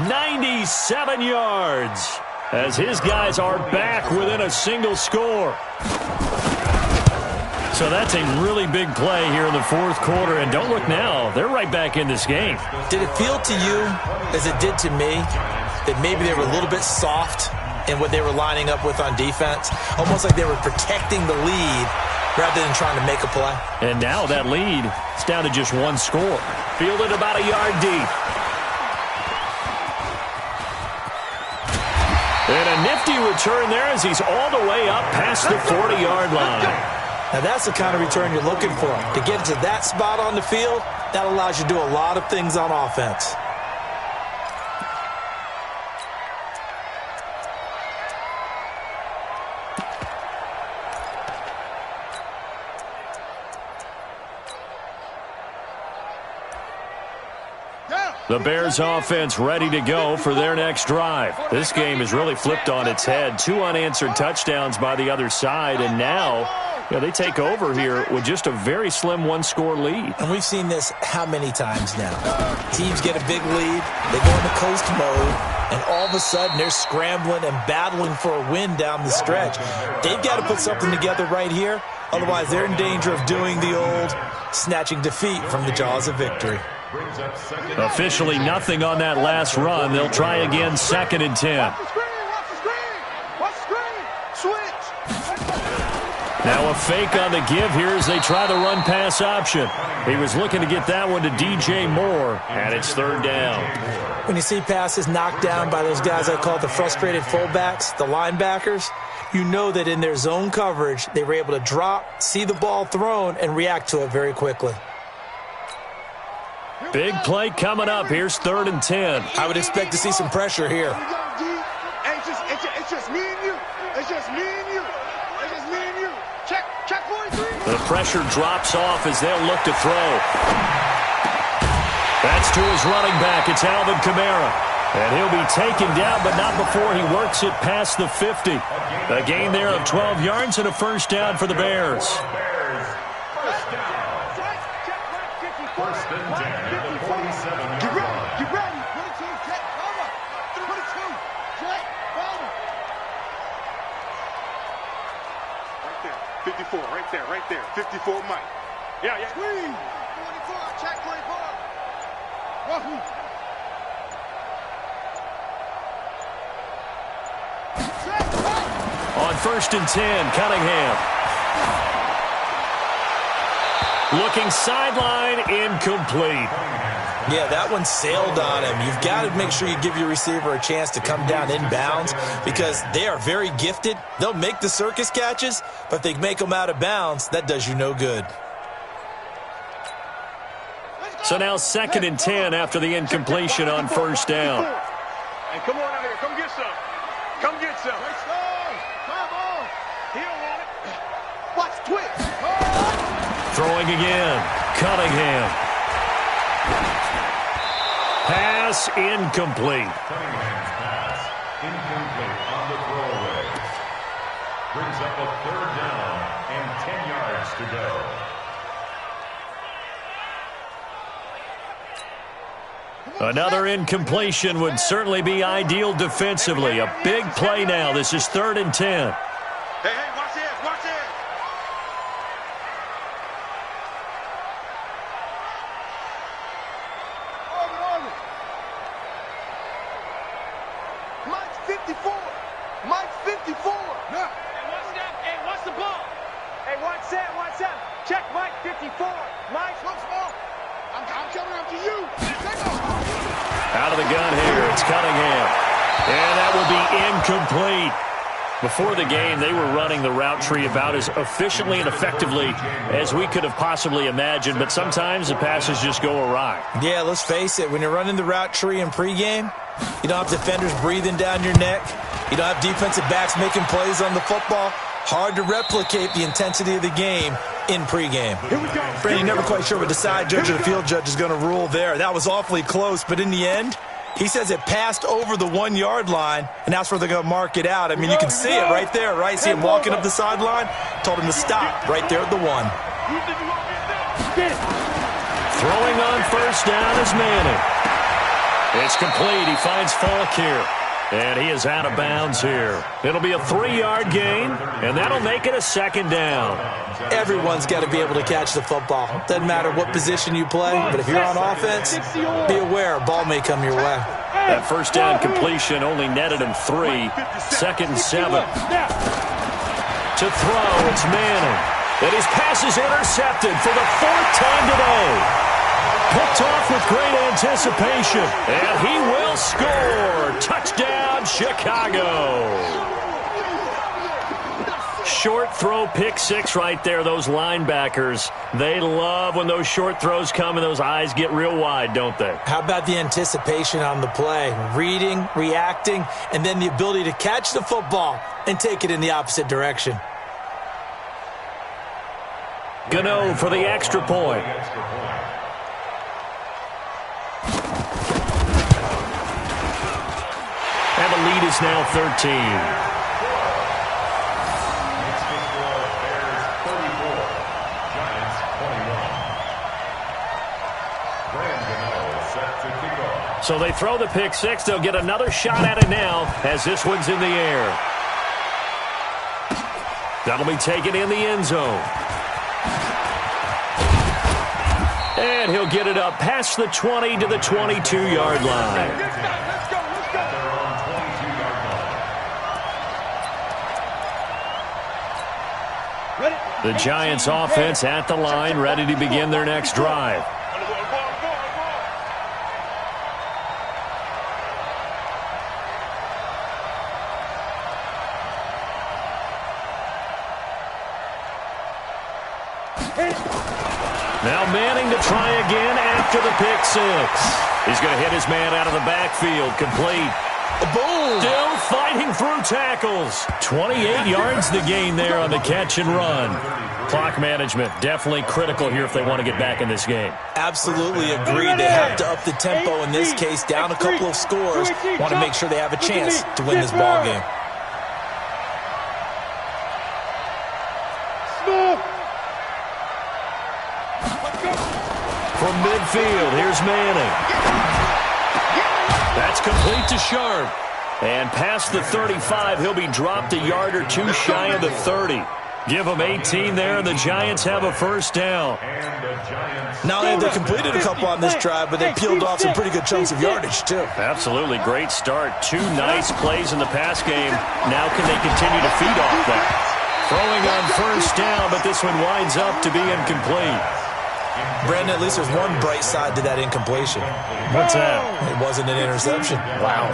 97 yards. As his guys are back within a single score. So that's a really big play here in the fourth quarter. And don't look now, they're right back in this game. Did it feel to you, as it did to me, that maybe they were a little bit soft in what they were lining up with on defense? Almost like they were protecting the lead rather than trying to make a play. And now that lead is down to just one score. Fielded about a yard deep. And a nifty return there as he's all the way up past the 40-yard line. Now that's the kind of return you're looking for. To get to that spot on the field, that allows you to do a lot of things on offense. The Bears offense ready to go for their next drive. This game is really flipped on its head. 2 unanswered touchdowns by the other side, and now they take over here with just a very slim one-score lead. And we've seen this how many times now? Teams get a big lead, they go into coast mode, and all of a sudden they're scrambling and battling for a win down the stretch. They've got to put something together right here, otherwise they're in danger of doing the old snatching defeat from the jaws of victory. Officially nothing on that last run. They'll try again, 2nd and 10. Now a fake on the give here as they try the run-pass option. He was looking to get that one to DJ Moore, and it's 3rd down. When you see passes knocked down by those guys I call the frustrated fullbacks, the linebackers, you know that in their zone coverage, they were able to drop, see the ball thrown, and react to it very quickly. Big play coming up. Here's 3rd and 10. I would expect to see some pressure here. It's just me and you. It's just me and you. It's just me and you. Check 43. The pressure drops off as they'll look to throw. That's to his running back. It's Alvin Kamara. And he'll be taken down, but not before he works it past the 50. A gain there of 12 yards and a 1st down for the Bears. Right there. 54 Mike. Yeah. Squeeze. 24. Check 24. Wahoo. On 1st and 10, Cunningham. Looking sideline, incomplete. Yeah, that one sailed on him. You've got to make sure you give your receiver a chance to come down inbounds because they are very gifted. They'll make the circus catches, but if they make them out of bounds, that does you no good. So now 2nd and 10 after the incompletion on 1st down. Hey, come on out here. Come get some. Come get some. Come on. He don't want it. Watch twist. Throwing again. Cunningham. Pass incomplete. Cunningham's pass incomplete on the throwaway. Brings up a 3rd down and 10 yards to go. Another incompletion would certainly be ideal defensively. A big play now. This is 3rd and 10. Hey, watch this. Watch this. Mike's 54. Mike's 54. Yeah. Hey, what's the ball? Hey, watch that. Check Mike 54. Mike, what's the ball? I'm coming up to you. Out of the gun here, it's Cunningham. And that will be incomplete. Before the game, they were running the route tree about as efficiently and effectively as we could have possibly imagined, but sometimes the passes just go awry. Yeah, let's face it. When you're running the route tree in pregame, you don't have defenders breathing down your neck. You don't have defensive backs making plays on the football. Hard to replicate the intensity of the game in pregame. Brandon, you're never quite sure what the side judge or the field judge is going to rule there. That was awfully close, but in the end, he says it passed over the 1 yard line, and that's where they're going to mark it out. I mean, you can see it right there, right? See him walking up the sideline? Told him to stop right there at the 1. Throwing on first down is Manning. It's complete. He finds Falk here. And he is out of bounds here. It'll be a 3-yard gain, and that'll make it a 2nd down. Everyone's got to be able to catch the football. Doesn't matter what position you play, but if you're on offense, be aware a ball may come your way. That first down completion only netted him 3. 2nd and 7. To throw, it's Manning. And his pass is intercepted for the 4th time today. Picked off with great anticipation. And he will score. Touchdown, Chicago. Short throw, pick 6 right there. Those linebackers, they love when those short throws come and those eyes get real wide, don't they? How about the anticipation on the play? Reading, reacting, and then the ability to catch the football and take it in the opposite direction. Gano for the extra point. And the lead is now 13. So they throw the pick 6. They'll get another shot at it now as this one's in the air. That'll be taken in the end zone. And he'll get it up past the 20 to the 22-yard line. The Giants offense at the line, ready to begin their next drive. Now Manning to try again after the pick 6. He's going to hit his man out of the backfield. Complete. Boom! Still fighting through tackles. 28 yards the gain there on the catch and run. Clock management definitely critical here if they want to get back in this game. Absolutely agree. They have to up the tempo in this case, down a couple of scores. Want to make sure they have a chance to win this ball game. From midfield, here's Manning. That's complete to Sharp. And past the 35, he'll be dropped a yard or 2 shy of the 30. Give them 18 there, and the Giants have a first down. Not only have they completed a couple on this drive, but they peeled off some pretty good chunks of yardage, too. Absolutely. Great start. 2 nice plays in the pass game. Now can they continue to feed off that? Throwing on first down, but this one winds up to be incomplete. Brandon, at least there's one bright side to that incompletion. What's that? It wasn't an interception. Wow.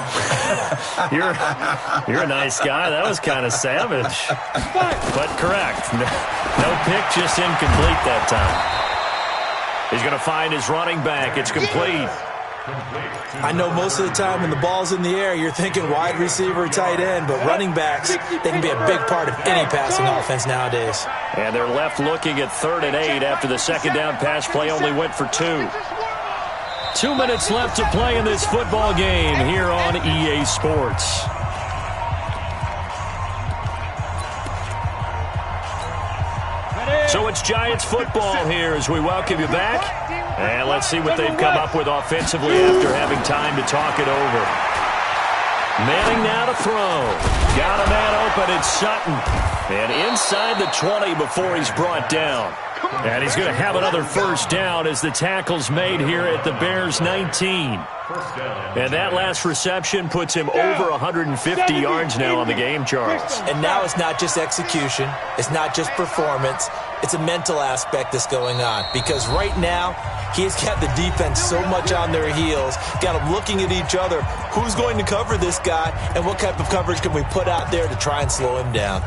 You're a nice guy. That was kind of savage. But correct. No pick, just incomplete that time. He's going to find his running back. It's complete. I know most of the time when the ball's in the air, you're thinking wide receiver, tight end, but running backs, they can be a big part of any passing offense nowadays. And they're left looking at 3rd and 8 after the second down pass play only went for 2. 2 minutes left to play in this football game here on EA Sports. So it's Giants football here as we welcome you back. And let's see what they've come up with offensively after having time to talk it over. Manning now to throw. Got a man open. It's Sutton. And inside the 20 before he's brought down. And he's going to have another first down as the tackle's made here at the Bears 19. And that last reception puts him over 150 yards now on the game, Charles. And now it's not just execution. It's not just performance. It's a mental aspect that's going on. Because right now, he's got the defense so much on their heels, got them looking at each other. Who's going to cover this guy, and what type of coverage can we put out there to try and slow him down?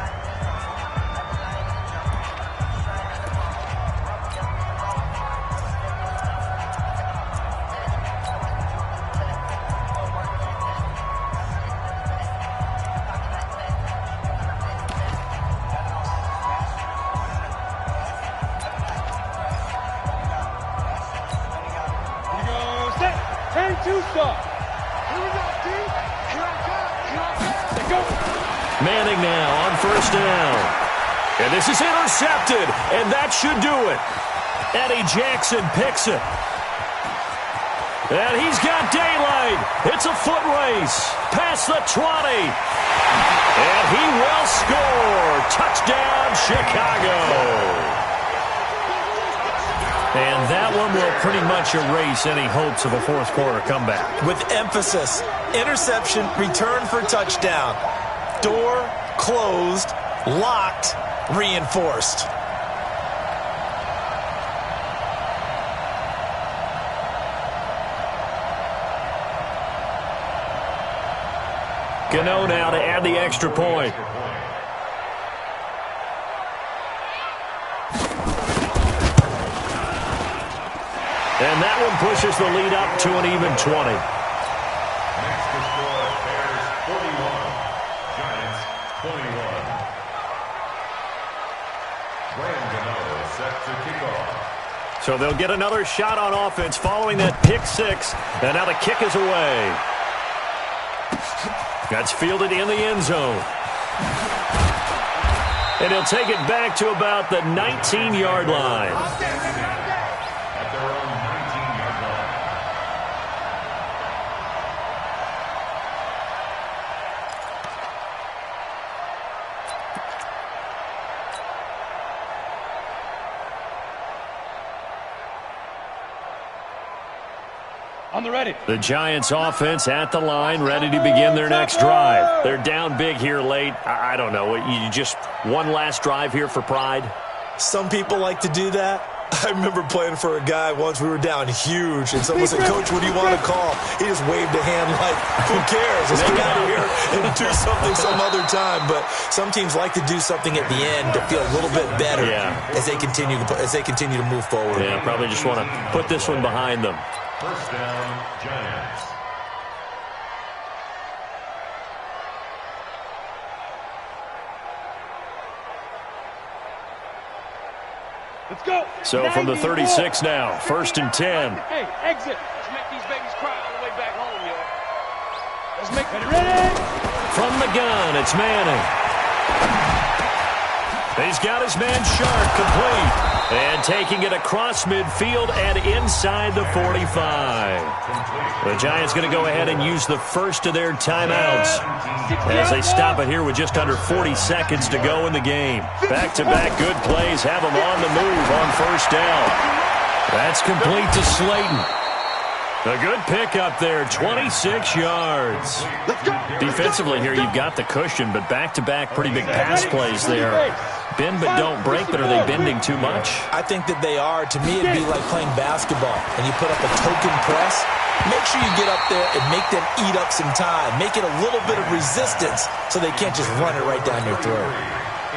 stuff. Here we go, D. Here I come. Here I go. Manning now on first down. And this is intercepted, and that should do it. Eddie Jackson picks it. And he's got daylight. It's a foot race. Past the 20. And he will score. Touchdown, Chicago. And that one will pretty much erase any hopes of a fourth quarter comeback. With emphasis, interception, return for touchdown. Door closed, locked, reinforced. Gano now to add the extra point. And that one pushes the lead up to an even 20. Next to score, Bears 41, Giants 21. Ryan Gano is set to kick off. So they'll get another shot on offense following that pick six. And now the kick is away. That's fielded in the end zone. And he'll take it back to about the 19-yard line. At their own 19-yard line. On the ready. The Giants offense at the line, ready to begin their next drive. They're down big here late. I don't know. You just one last drive here for pride? Some people like to do that. I remember playing for a guy once. We were down huge, and someone said, "Coach, what do you want to call?" He just waved a hand like, "Who cares? Let's get out of here and do something some other time." But some teams like to do something at the end to feel a little bit better as they continue to move forward. Yeah, probably just want to put this one behind them. First down, Giants. Let's go. So from the 36 now, 1st and 10. Hey, exit. Let's make these babies cry all the way back home, yo. Let's make it ready. From the gun, it's Manning. He's got his man Sharp complete. And taking it across midfield and inside the 45. The Giants going to go ahead and use the first of their timeouts as they stop it here with just under 40 seconds to go in the game. Back-to-back good plays have them on the move on first down. That's complete to Slayton. A good pickup there, 26 yards. Defensively here, you've got the cushion, but back-to-back pretty big pass plays there. Bend but don't break, but are they bending too much? I think that they are. To me, it'd be like playing basketball, and you put up a token press. Make sure you get up there and make them eat up some time. Make it a little bit of resistance so they can't just run it right down your throat.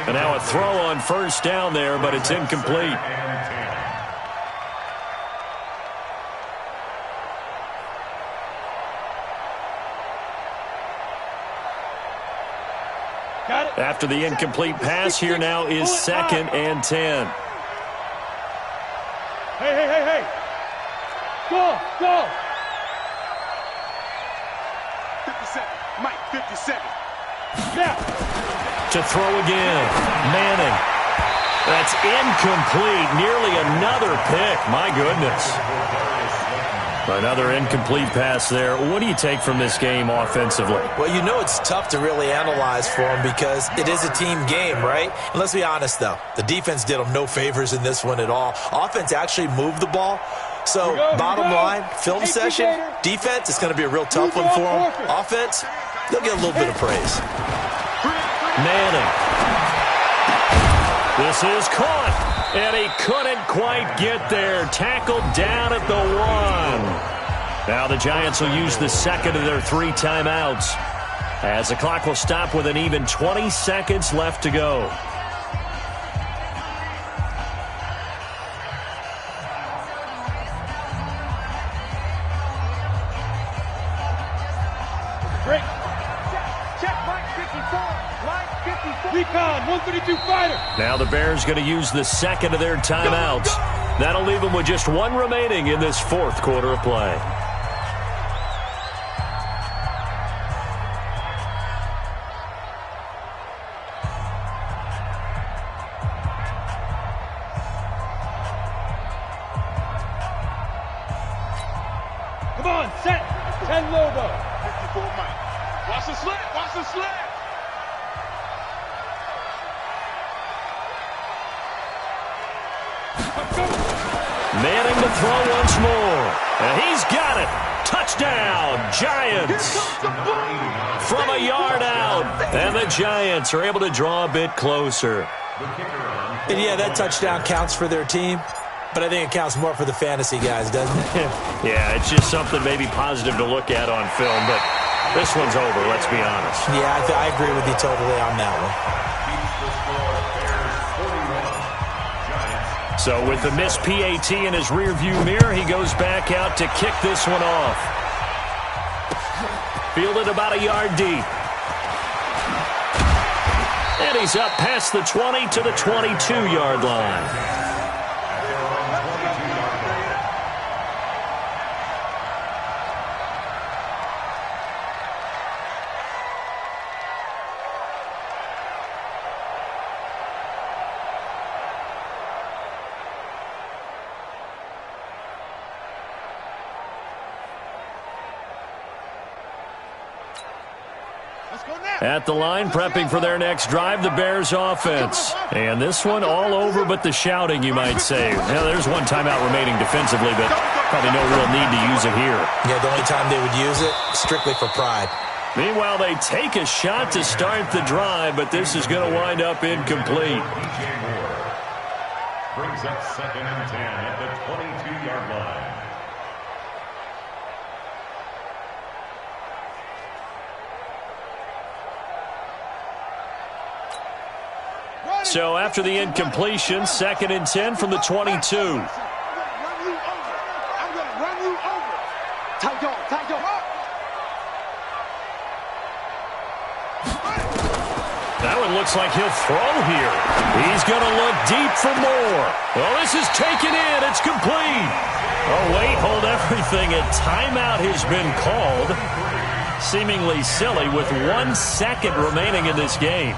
And now a throw on first down there, but it's incomplete. After the incomplete pass, here now is 2nd and 10. Hey. Go. 57. Mike, 57. Now. To throw again. Manning. That's incomplete. Nearly another pick. My goodness. Another incomplete pass there. What do you take from this game offensively? Well, you know it's tough to really analyze for them because it is a team game, right? And let's be honest, though. The defense did them no favors in this one at all. Offense actually moved the ball. So, bottom line, film session, defense, it's going to be a real tough one for them. Offense, they'll get a little bit of praise. Manning. This is caught. And he couldn't quite get there. Tackled down at the 1. Now the Giants will use the second of their 3 timeouts as the clock will stop with an even 20 seconds left to go. Break. Check Mike 54. Mike 54. Recon, 132 fighter. Now the Bears going to use the second of their timeouts. That'll leave them with just 1 remaining in this 4th quarter of play. on, set. 10 Lobo. 54 Mike. Watch the slant. Watch the slant. Manning to throw once more. And he's got it. Touchdown, Giants. From a yard out. And the Giants are able to draw a bit closer. And yeah, that touchdown counts for their team, but I think it counts more for the fantasy guys, doesn't it? Yeah, it's just something maybe positive to look at on film, but this one's over, let's be honest. Yeah, I agree with you totally on that one. So with the missed PAT in his rearview mirror, he goes back out to kick this one off. Fielded about a yard deep. And he's up past the 20 to the 22-yard line. At the line, prepping for their next drive, the Bears offense. And this one all over but the shouting, you might say. Now, there's one timeout remaining defensively, but probably no real need to use it here. Yeah, the only time they would use it, strictly for pride. Meanwhile, they take a shot to start the drive, but this is going to wind up incomplete. Brings up 2nd and 10 at the 22-yard line. So after the incompletion, 2nd and 10 from the 22. I'm going to run you over. Tight dog. That one looks like he'll throw here. He's going to look deep for more. Well, this is taken in. It's complete. Oh, wait, hold everything. A timeout has been called. Seemingly silly with 1 second remaining in this game.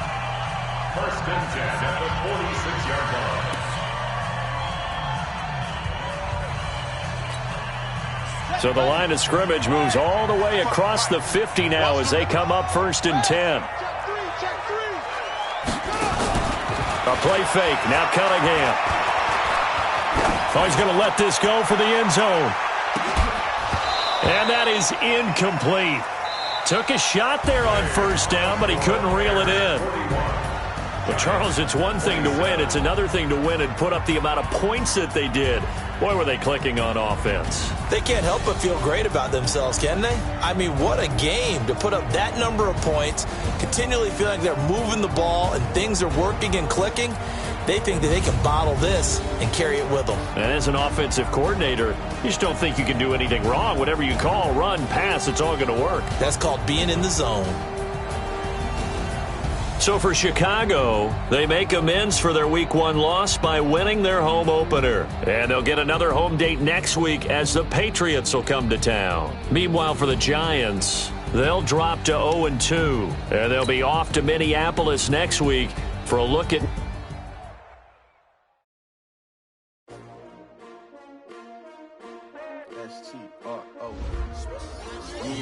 1st and 10 at the 46-yard line. So the line of scrimmage moves all the way across the 50 now as they come up 1st and 10. A play fake. Now Cunningham. Oh, he's going to let this go for the end zone. And that is incomplete. Took a shot there on 1st down, but he couldn't reel it in. Well, Charles, it's one thing to win. It's another thing to win and put up the amount of points that they did. Boy, were they clicking on offense. They can't help but feel great about themselves, can they? I mean, what a game to put up that number of points, continually feeling like they're moving the ball and things are working and clicking. They think that they can bottle this and carry it with them. And as an offensive coordinator, you just don't think you can do anything wrong. Whatever you call, run, pass, it's all going to work. That's called being in the zone. So for Chicago, they make amends for their Week 1 loss by winning their home opener. And they'll get another home date next week as the Patriots will come to town. Meanwhile, for the Giants, they'll drop to 0-2. And they'll be off to Minneapolis next week for a look at... S-T-R-O. Yeah.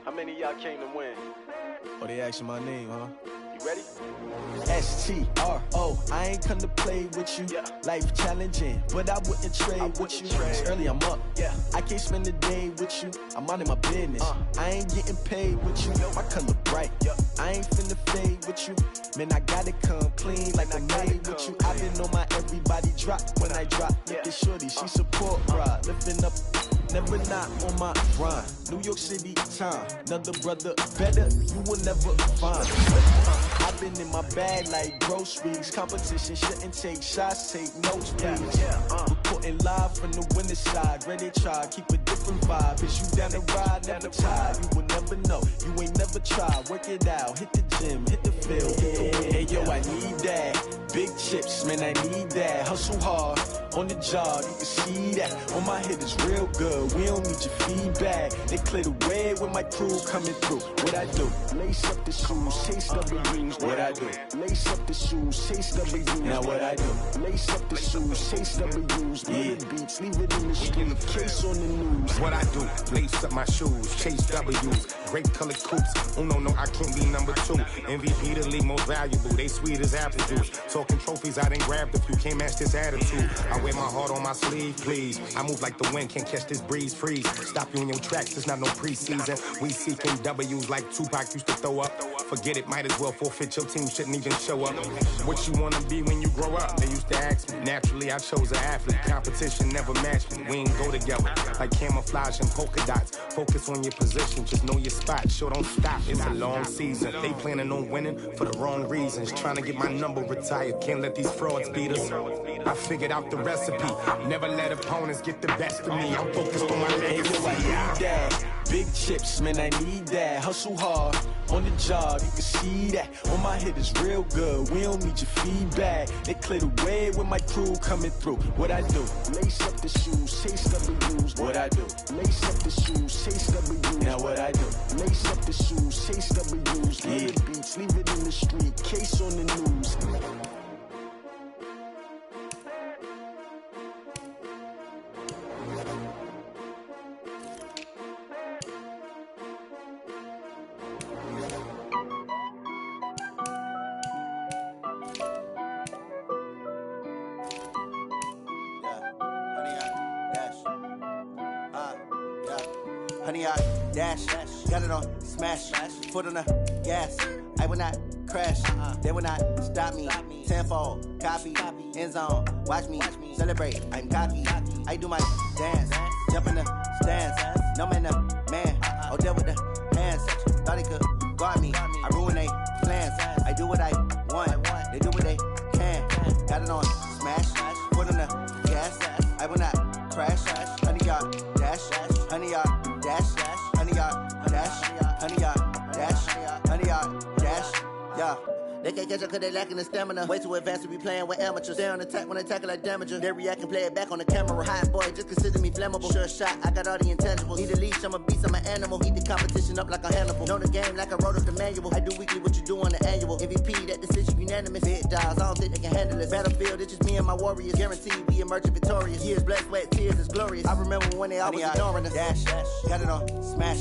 How many of y'all came to win? Oh, they asking my name, huh? You ready? S-T-R-O. I ain't come to play with you. Yeah. Life challenging, but I wouldn't trade with you. It's early, I'm up. Yeah. I can't spend the day with you. I'm minding my business. I ain't getting paid with you. My color bright. I ain't finna fade with you. Man, I gotta come clean like I made with you. I been on my everybody drop when I drop. Look at shorty, she support ride. Lifting up, never not on my grind. New York City time. Another brother better, you will never find. I've been in my bag like groceries. Competition shouldn't take shots, take notes, please. Reporting live from the winning side. Ready to try, keep a different vibe. Is you down the ride, never tired. You will never know, you ain't never tried. Work it out, hit the gym, hit the field, hit the win. Hey yo, I need that. Big chips, man, I need that. Hustle hard, on the job, you can see that. On my head is real good, we don't need your feedback. They clear the way with my crew coming through. What I do? Lace up the shoes, chase W's. What I do? Lace up the shoes, chase W's. Now what I do? Lace up the shoes, chase W's. Yeah, beats, leave it in the street, case on the news. What I do? Lace up my shoes, chase W's. Great colored coops. No, I can't be number 2. MVP the league most valuable. They sweet as apple juice. Talking trophies, I done grabbed a few. Can't match this attitude. I wear my heart on my sleeve, please. I move like the wind, can't catch this breeze. Freeze. Stop you in your tracks. It's not no preseason. We seeking W's like Tupac used to throw up. Forget it, might as well forfeit. Your team shouldn't even show up. What you wanna be when you grow up? They used to ask me. Naturally, I chose an athlete. Competition never matched me. We ain't go together like camouflage and polka dots. Focus on your position, just know your spot. Sure, don't stop. It's a long season. They planning on winning for the wrong reasons. Trying to get my number retired. Can't let these frauds beat us. I figured out the recipe. Never let opponents get the best of me. I'm focused on my legacy. I need that. Big chips, man, I need that. Hustle hard on the job, you can see that. On my head is real good, we don't need your feedback. They clear the way with my crew coming through. What I do? Lace up the shoes, chase W's. What I do? Lace up the shoes, chase W's. Now what I do? Lace up the shoes, chase W's. Yeah, beats, leave it in the street, case on the news. Honey, I dash, got it on smash, foot on the gas. I will not crash, they will not stop me. Tenfold, copy, end zone, watch me celebrate. I'm cocky, I do my dance, jump in the stands. No man, oh, deal with the hands. Thought he could guard me, I ruin they plans. I do what I want, they do what they can. Got it on smash, foot on the gas. I will not crash, honey, y'all dash, honey, y'all dash, honey, y'all dash, honey, y'all dash, honey, y'all dash, yeah. They can't catch up cause they lacking the stamina. Way too advanced to be playing with amateurs. Stay on attack when I tackle like damager. They react and play it back on the camera. Hot boy, just consider me flammable. Sure shot, I got all the intangibles. Need a leash, I'm a beast, I'm an animal. Heat the competition up like a Hannibal. Know the game like I wrote up the manual. I do weekly what you do on the annual. MVP, that decision unanimous. Big dials, I don't think they can handle it. Battlefield, it's just me and my warriors. Guaranteed we emerging victorious. Years, blood, sweat, tears, it's glorious. I remember when they always ignoring us. Dash, got it on smash,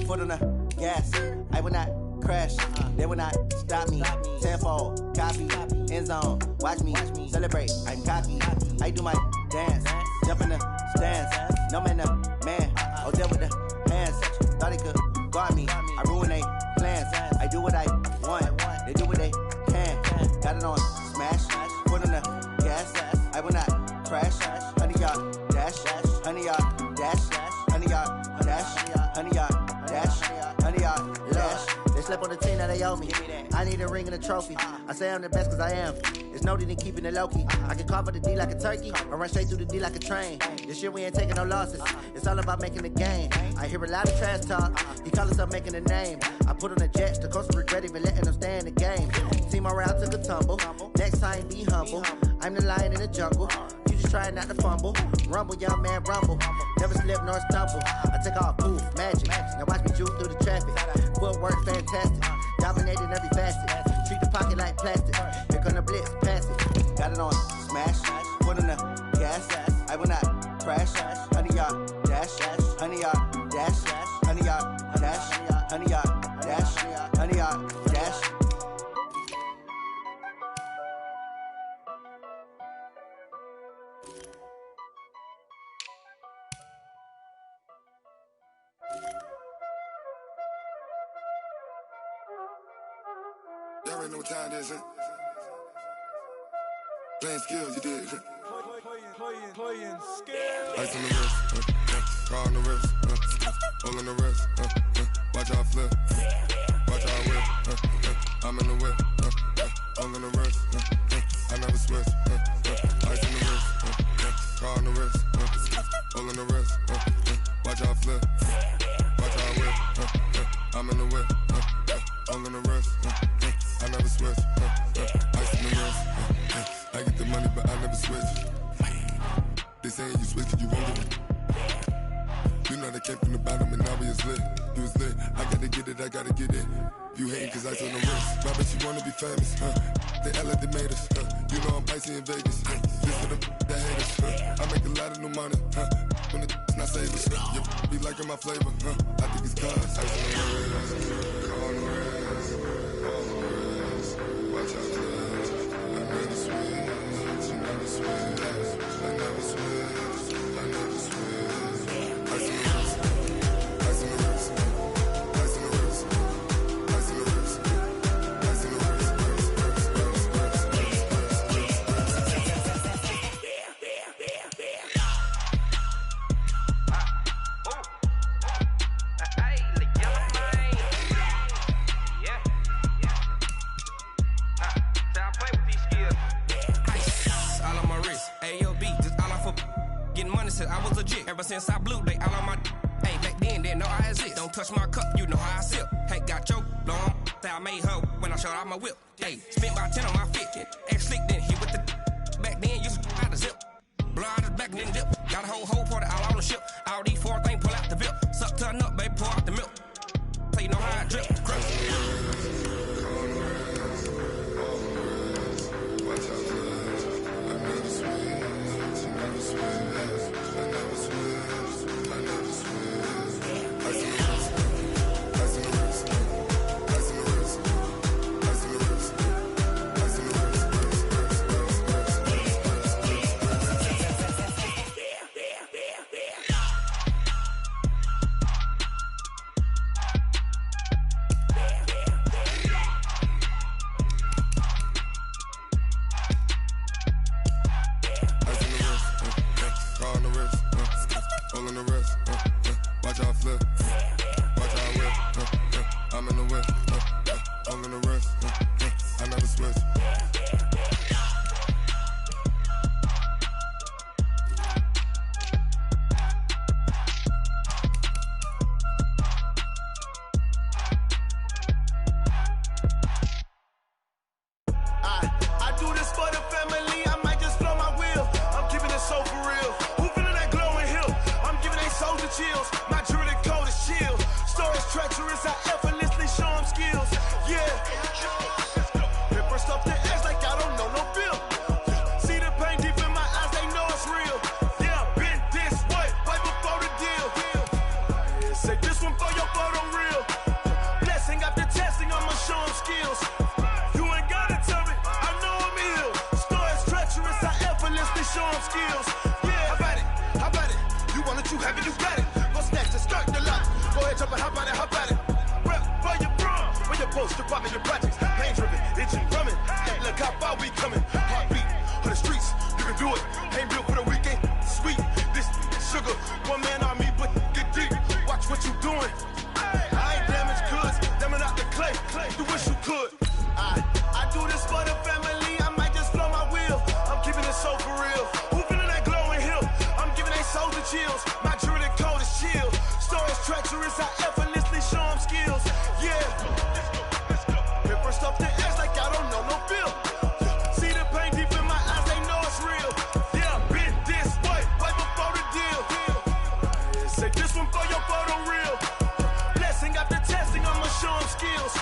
foot on the gas. I will not crash, they will not stop me. Tenfold, copy, end zone, watch me celebrate. I'm cocky, I do my dance, jump in the stands. No man, oh, deal with the hands. Thought he could guard me, I ruin they plans. I do what I want, they do what they can. Got it on smash, foot on the gas. I will not crash, honey, y'all dash, honey, y'all dash, honey, y'all dash, honey, y'all dash, honey, y'all dash. They slept on the team that they owe me. I need a ring and a trophy. I say I'm the best cause I am. It's no need in keeping it low-key. I can carve up the D like a turkey or run straight through the D like a train. This year we ain't taking no losses. It's all about making the game. I hear a lot of trash talk. He call himself making a name. I put on the Jets. The coach will regret even letting them stay in the game. Team around took a tumble. Next time be humble. I'm the lion in the jungle. You just trying not to fumble. Rumble, young man, rumble. Never slip nor stumble. I take off, poof, magic. Now watch me juke through the traffic. Footwork fantastic. Dominating every facet. Treat the pocket like plastic. Here come the blitz, pass it. Got it on smash, foot on the gas. I will not crash. Honey, y'all dash, honey, y'all dash, honey, y'all dash, honey, y'all dash, honey, y'all dash. Y'all already know what time it is, huh? Playing skills, you did. Playing skills. Ice on the wrist, car on the wrist, hole in the wrist, watch out flip, watch out whip, I'm in the whip, hole in the wrist, I never switch, ice on the wrist, car on the wrist, hole in the wrist, watch out flip, watch out whip, I'm in the whip, hole in the wrist, I never switch, ice on the wrist, I get the money but I never switch. saying you switch, you won't get it. You know they came from the bottom and now we is lit. You was lit, I gotta get it, I gotta get it. You hating cause I told no risk. Robert, you wanna be famous, They Ella, they made us, You know I'm icy in Vegas, This for the that hate us, I make a lot of new money, When the not save us, You be liking my flavor, I think it's cause ice on the wrist, on the wrist, on the wrist. Watch out, cuz I never switch, you never switch, I never switch, I never switch. Ice on the wrist, ice on the wrist, ice on the wrist, ice on the wrist, ice on the wrist, I was legit. Ever since I blew, they all on my hey, back then, they know I exist. Don't touch my cup, you know how I sip. Hey, got your long, I made her when I showed out my whip. Hey, spent about 10 on my fit. X slick, then hit with the back then, used to out the zip. Blow out his back, then dip. Got a whole party all on the ship. All these four things, pull out the VIP. Suck, turn up, baby, pour out the milk. So you know how I drip. Crush. Watch out, cuz I never switch, you never switch. I never switch, I never switch. Ice on the wrist, ice on the wrist, ice on the wrist, ice on the wrist, ice on the wrist. All in the wrist, watch out flip, watch out whip, I'm in the whip, all in the wrist, I never switch. I do this for the family, I might just blow my wheel. I'm keeping it so for real. Who feeling that glowing hill? I'm giving they soldier chills. My jewelry cold as shield. Stories treacherous, I effortlessly show them skills. Yeah. Paper stuff the edge like I don't know no feel. See the pain deep in my eyes, they know it's real. Yeah, been this way, right before the deal. Say this one for your photo real. Blessing after testing, I'ma show them skills. You ain't gotta tell me, I know I'm ill. Stories treacherous, I effortlessly show them skills. Yeah, how about it? How about it? You want it, you have it, you got it. Go snatch the skirt, the lot. Go ahead, jump it, how about it, how about it? Rep for your prom, for your poster, popping your projects. Pain driven, itching, drumming. Hey, look how far we coming. Heartbeat on the streets, you can do it. Ain't built for the weekend, sweet. This sugar, one man army, but get deep. Watch what you doing. I ain't damaged goods, damn it out the clay. You wish you could. I do this for the family, I might just blow my wheel. I'm keeping it so for real. Who feeling that glowing hill? I'm giving they soldier chills. My jewelry cold as shield. Stories treacherous, I effortlessly show them skills. Yeah. Paper stuff the edge like I don't know no feel. See the pain deep in my eyes, they know it's real. Yeah, been this way, right before the deal. Say this one for your photo real. Blessing after testing, I'ma show them skills.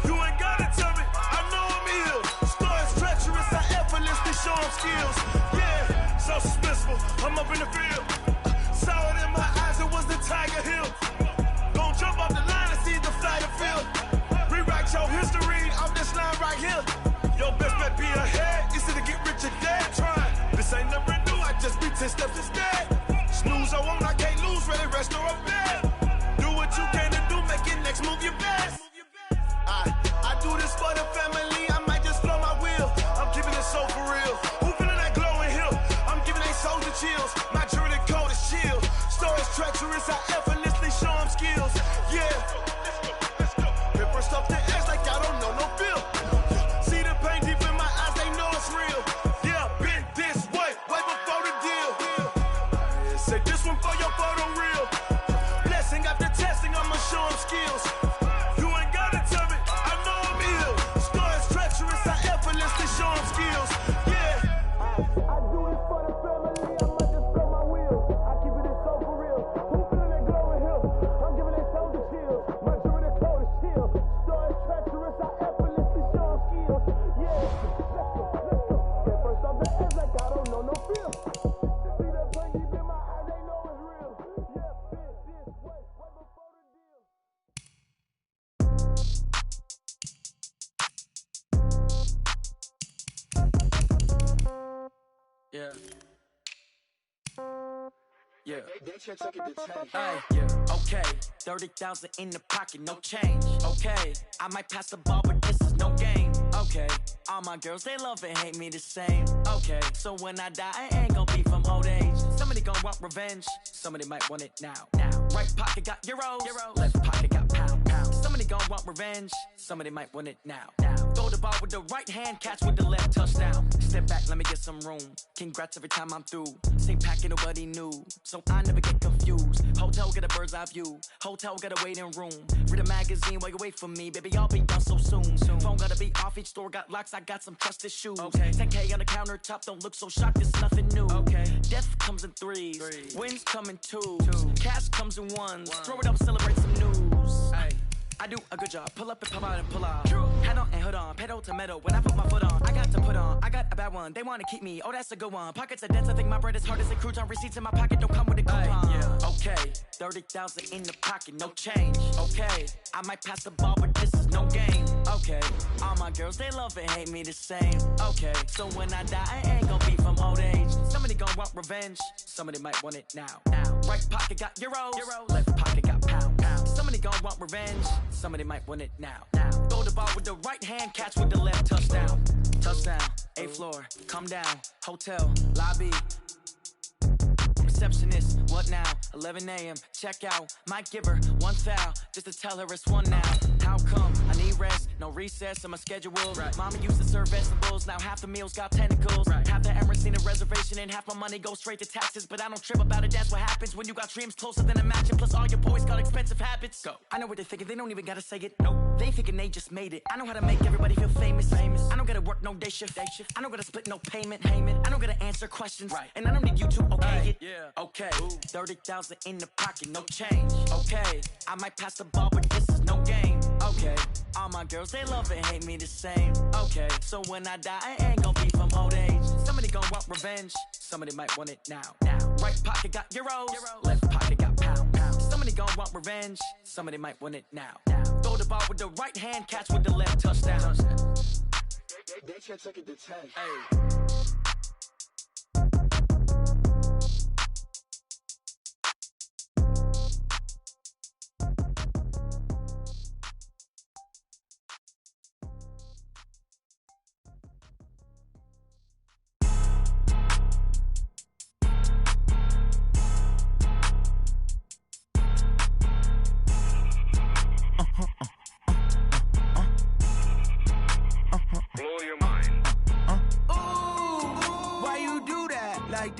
You ain't gotta tell me, I know I'm ill. Stories treacherous, I effortlessly show them skills. Yeah, so suspenseful, I'm up in the field. Saw it in my eyes, it was the Tiger Hill. Gon' jump off the line and see the fly the field. Rewrite your history off this line right here. Your best bet be ahead, easy to get rich or dead trying. This ain't never new, I just be 10 steps instead. Snooze I won't, I can't lose, ready, rest or I'm dead. Do what you can to do, make it next move your best. I do this for the family, I might just blow my wheel. I'm keeping it so for real. Who feeling that glowing hill? I'm giving they soldier chills. My jewelry cold as shield. Stories treacherous, I effortlessly show them skills. Yeah. Paper stuff the edge like I don't know no feel. See the pain deep in my eyes, they know it's real. Yeah, been this way, way before the deal. Say this one for your photo real. Blessing after testing, I'ma show them skills. You ain't gotta tell me, I know I'm ill. Stories treacherous, I effortlessly show them skills. Yeah. I do this for the family, I might just blow Yeah. Yeah. Yeah. Okay. 30,000 in the pocket, no change. Okay. I might pass the ball, but this is no game. Okay. All my girls, they love and hate me the same. Okay. So when I die, I ain't gon' be from old age. Somebody gon' want revenge. Somebody might want it now. Right pocket got euros. Left pocket got pound. Somebody gon' want revenge. Somebody might want it now. Throw the ball with the right hand, catch with the left, touchdown. Step back, let me get some room. Congrats every time I'm through. Same packet, nobody knew, so I never get confused. Hotel get a bird's eye view. Hotel got a waiting room. Read a magazine while you wait for me, baby. I'll be done so soon. Phone gotta be off. Each store got locks. I got some trusted shoes. Okay. 10K on the countertop. Don't look so shocked. It's nothing new. Okay. Death comes in threes. Wins come in twos. Cash comes in ones. Throw it up, celebrate some news. Ay. I do a good job. Pull up and pop out and pull out. Head on and hood on. Pedal to metal. When I put my foot on, I got to put on. I got a bad one. They want to keep me. Oh, that's a good one. Pockets are dense. I think my bread is hard as a crouton. Receipts in my pocket don't come with a coupon. Yeah. Okay. 30,000 in the pocket. No change. Okay. I might pass the ball, but this is no game. Okay. All my girls, they love and hate me the same. Okay. So when I die, I ain't gon' be from old age. Somebody gon' want revenge. Somebody might want it now. Right pocket got euros. Left pocket got pound. Somebody gon' want revenge. Somebody might want it now. Throw the ball with the right hand, catch with the left, touchdown. Touchdown, 8th floor, come down, hotel, lobby. Receptionist, what now? 11 a.m., check out. Might give her one foul, just to tell her it's one now. How come? I need rest, no recess in my schedule. Right. Mama used to serve vegetables, now half the meals got tentacles. Right. Half the Emirates need a reservation and half my money goes straight to taxes. But I don't trip about it, that's what happens when you got dreams closer than a mansion. Plus all your boys got expensive habits. Go. I know what they're thinking, they don't even gotta say it. Nope. They thinking they just made it. I know how to make everybody feel famous. I don't gotta work no day shift. I don't gotta split no payment. I don't gotta answer questions. Right. And I don't need you to okay it. Yeah. Okay. 30,000 in the pocket, no change. Okay. I might pass the ball, but this is no game. Okay. All my girls, they love and hate me the same. Okay. So when I die, I ain't gon' be from old age. Somebody gon' want revenge. Somebody might want it now. Right pocket got euros. Left pocket got pound. Somebody gon' want revenge. Somebody might want it now. Throw the ball with the right hand, catch with the left, touchdown. They can't take it to 10. Hey.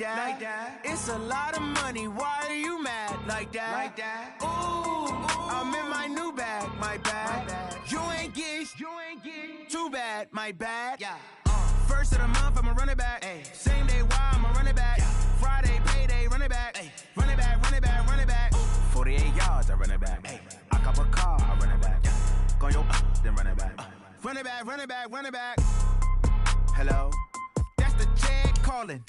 Like that. It's a lot of money. Why are you mad like that? Ooh, I'm in my new bag. My bad. You ain't get too bad. My bad. Yeah. First of the month, I'ma run it back. Ay. Same day, why I'ma run it back. Yeah. Friday, payday, run it back. Ay. Run it back, run it back, run it back. 48 yards, I run it back. Ay. I cop a car, I run it back. Yeah. Go your then run it back. Run it back, run it back, run it back. Hello? That's the check calling.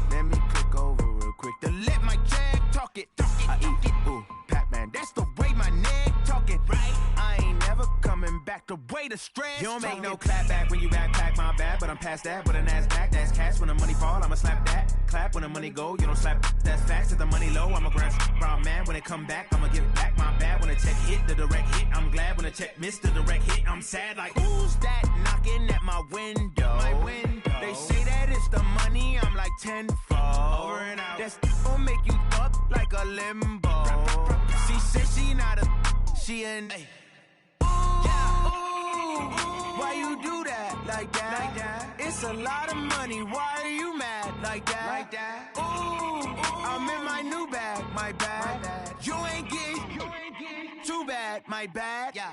Let me click over real quick to let my check talk it. I eat it, ooh, Pac-Man. That's the way my neck talking. Right? I ain't never coming back. The way the stress. You don't make no clap back when you backpack, my bad. But I'm past that with a NASDAQ. That's cash when the money fall. I'ma slap that. Clap when the money go. You don't slap. That's facts. If the money low, I'ma grab brown man. When it come back, I'ma give it back. My bad when the check hit the direct hit. I'm glad when the check missed the direct hit. I'm sad like who's that knocking at my window? My window. They say that it's the money. I'm like tenfold. Over and out. That's gon' make you up like a limbo. She said she not a. She an. Why you do that like that? It's a lot of money. Why are you mad like that? Ooh, I'm in my new bag. My bad. You ain't get too bad. My bad. Yeah.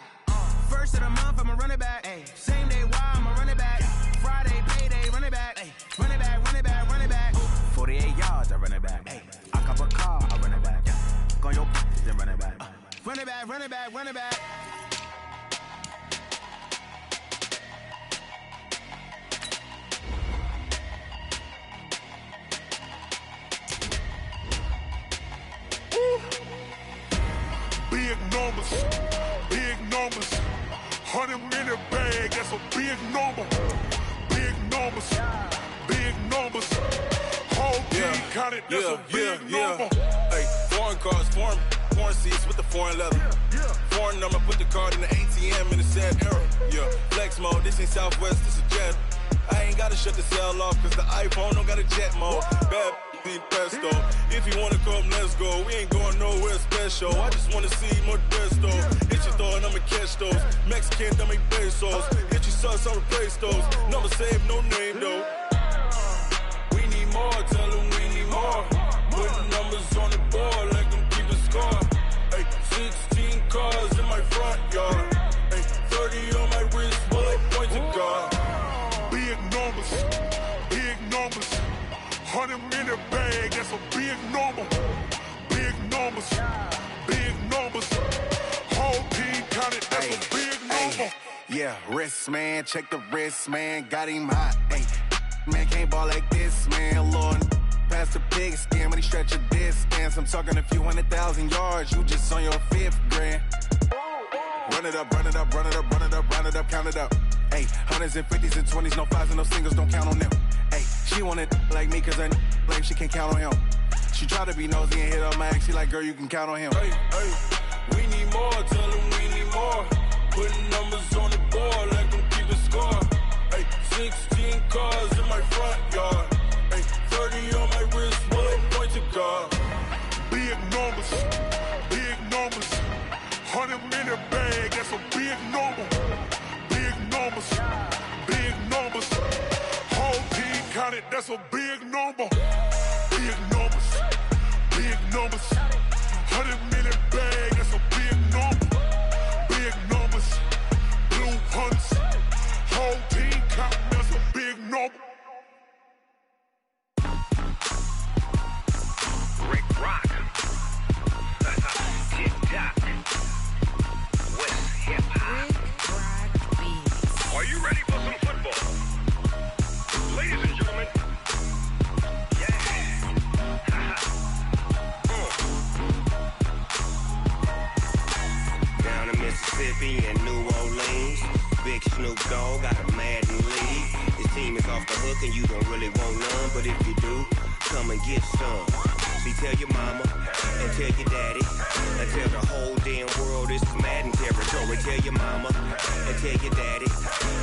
First of the month, I'ma run it back. Ay. Same day, why I'ma run it back. Friday, payday, run it back. Ay. Run it back, run it back, run it back. 48 yards, I run it back. Ay. I cop a car, I run it back. Go your then run it back. Run it back, run it back, run it back. Big numbers, big numbers. 100-minute bag, that's a big number. Big numbers, big numbers. Hey, foreign cars, foreign seats with the foreign leather. Foreign number, put the card in the ATM in the sad era. Yeah, flex mode, this ain't Southwest, this is Jet. I ain't gotta shut the cell off, cause the iPhone don't got a jet mode. Bad need pesto. If you wanna come, let's go. We ain't going nowhere special. I just wanna see more Desto. Hit your throw and I'ma catch those. Mexican, don't make pesos. Hit your sauce, I'll replace those. Number saved, no name though. We need more, tell them we need more. Putting numbers on the board, like them keep a score. Hey, 16 cars in my front yard. Hey, 30 on my wrist, bullet point to God. Big numbers, 100 minute bag, that's a big number. Big numbers, whole team counted, that's a big number. Yeah, wrist man, check the wrist man, got him hot. Ay, man can't ball like this, man. Lord, past the pig skin when he stretch a distance. I'm talking a few 100,000 yards, you just on your 5th grand. Run it up, count it up. Ay, hundreds and 50s and 20s, no 5s and no singles, don't count on them. Ay, she want it like me, cause I like she can't count on him. She try to be nosy and hit up my ex, she like, girl, you can count on him. Hey, we need more, tell them we need more. Putting numbers on the board, like them keep a score. Hey, 16 cars in my front yard. Hey, 30 on my wrist, bullet point to God. Big numbers, 100 minute bag, that's a big number. Big numbers, whole team counted, that's a big number. Big numbers, 100 minute bag, that's a big number. Big numbers, blue hunts, whole team counting, that's a big number. Rick Rock, TikTok, West Hip Hop. Are you ready for some football? Ladies and gentlemen, yeah. Down in Mississippi and New Orleans, Big Snoop Dogg got a Madden league. His team is off the hook and you don't really want none, but if you do, come and get some. See, tell your mama and tell your daddy and tell the whole damn world this is Madden territory. Tell your mama and tell your daddy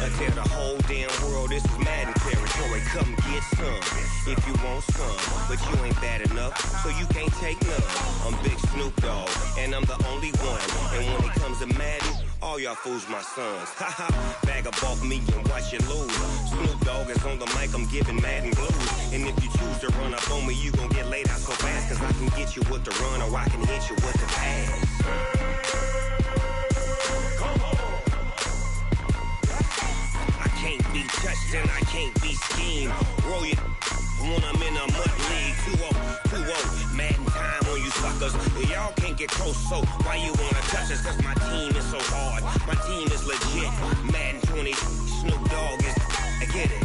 and tell the whole damn world this is Madden territory. Come get some if you want some, but you ain't bad enough, so you can't take none. I'm Big Snoop Dogg and I'm the only one, and when it comes to Madden, all y'all fools my sons. Haha, bag up off me and watch you lose. Snoop Dogg is on the mic, I'm giving Madden blues. And if you choose to run up on me, you gon' get laid out so fast, cause I can get you with the run or I can hit you with the pass. I can't be touched and I can't be schemed. Roll you when I'm in a mud league. 2-0, Madden time on you suckers. Y'all can't get close, so why you wanna touch us? Cause my team is so hard, my team is legit. Madden 20, Snoop Dogg is, I get it.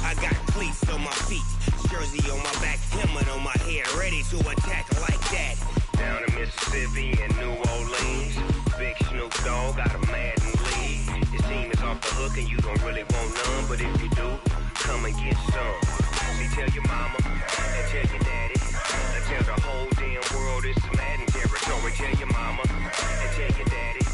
I got cleats on my feet, jersey on my back, helmet on my head, ready to attack like that. Down in Mississippi and New Orleans, Big Snoop Dogg got a Madden league. His team is off the hook and you don't really want none, but if you do, come and get some. See, tell your mama and tell your daddy and tell the whole damn world this is Madden territory. Tell your mama and tell your daddy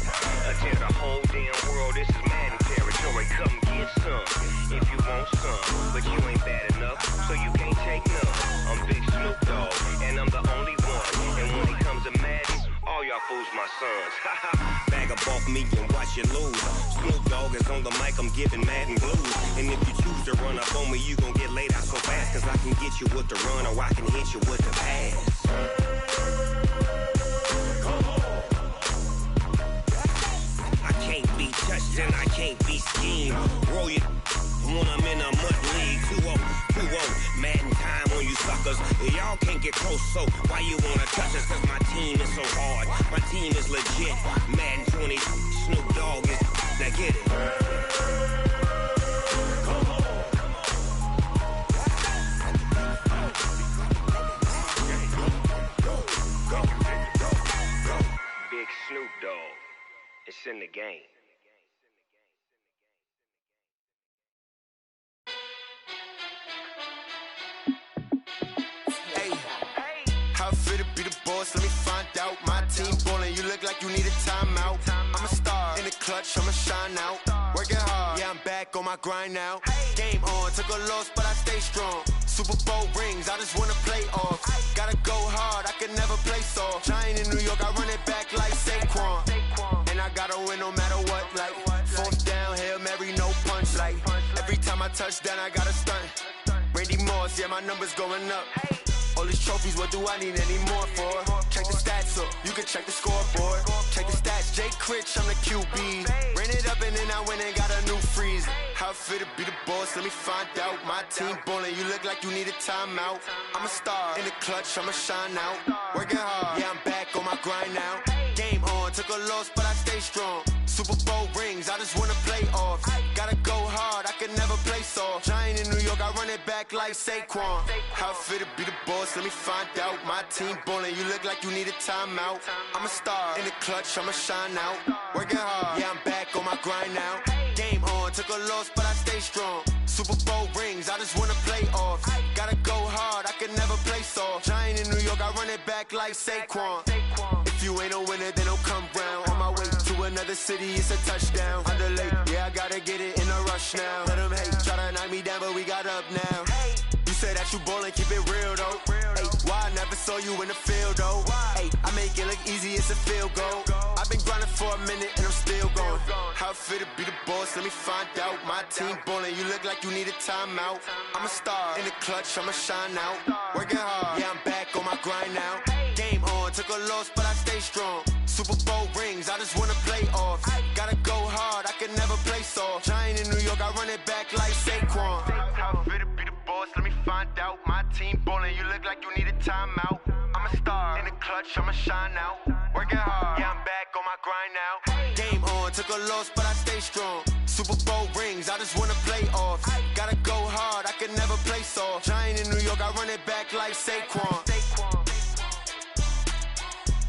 and tell the whole damn world this is Madden territory. Come get some if you want some, but you ain't bad enough, so you can't take none. I'm Big Snoop Dogg and I'm the only one, and when it comes to Madden, all y'all fools my sons. Bag up off me and watch you lose. Snoop Dogg is on the mic, I'm giving Madden blues. And if you choose to run up on me, you gon' get laid out so fast, cause I can get you with the run or I can hit you with the pass. I can't be touched and I can't be schemed. Roll you when I'm in a mud league. 2-0, Madden time on you suckers. Y'all can't get close, so why you wanna touch us? Cause my team is so hard, my team is legit. Madden 20, Snoop Dogg is, now get it. Big Snoop Dogg, it's in the game. How it feel to be the boss? Let me find out. My team ballin', you look like you need a timeout. I'm a star in the clutch, I'ma shine out. Working hard, yeah, I'm back on my grind now. Game on, took a loss, but I stay strong. Super Bowl rings, I just wanna play off. Gotta go hard, I can never play soft. Giant in New York, I run it back like Saquon. And I gotta win no matter what, like fourth down, Hail Mary, no punch. Like every time I touch down, I gotta stunt. Randy Moss, yeah, my numbers going up. All these trophies, what do I need any more for? Check the stats up, you can check the scoreboard. Check the stats, Jay Critch, I'm the QB. Ran it up and then I went and got a new freeze. How it feel to be the boss, let me find out. My team ballin', you look like you need a timeout. I'm a star in the clutch, I'ma shine out. Working hard, yeah, I'm back on my grind now. Game on, took a loss, but I stay strong. Super Bowl rings, I just wanna play off. Gotta go hard, I can never play soft. Giant in New York, I run it back like Saquon. How it feel to be the boss, let me find out. My team ballin', you look like you need a timeout. I'm a star in the clutch, I'ma shine out. Working hard, yeah, I'm back on my grind now. Game on, took a loss, but I stay strong. Super Bowl rings, I just wanna play off. Gotta go hard, I can never play soft. Giant in New York, I run it back like Saquon. If you ain't a winner, then don't come round. On my way to another city, it's a touchdown. Underlay, yeah, I gotta get it in a rush now. Let them hate, try to knock me down, but we got up now. You say that you ballin', keep it real though. Hey, why I never saw you in the field though? Hey, I make it look easy, it's a field goal. I've been grinding for a minute and I'm still going. How it feel to be the boss, let me find out. My team ballin', you look like you need a timeout. I'm a star in the clutch, I'ma shine out. Working hard, yeah, I'm back on my grind now. Game on, took a loss, but I stay strong. Super Bowl rings, I just wanna play off. Gotta go hard, I can never play soft. Giant in New York, I run it back like Saquon. How it feel to be the boss, let me find out. My team ballin', you look like you need a timeout. I'm a star in the clutch, I'ma shine out. Working hard, yeah, I'm back on my grind now. Game on, took a loss, but I stay strong. Super Bowl rings, I just wanna play off. Gotta go hard, I can never play soft. Giant in New York, I run it back like Saquon.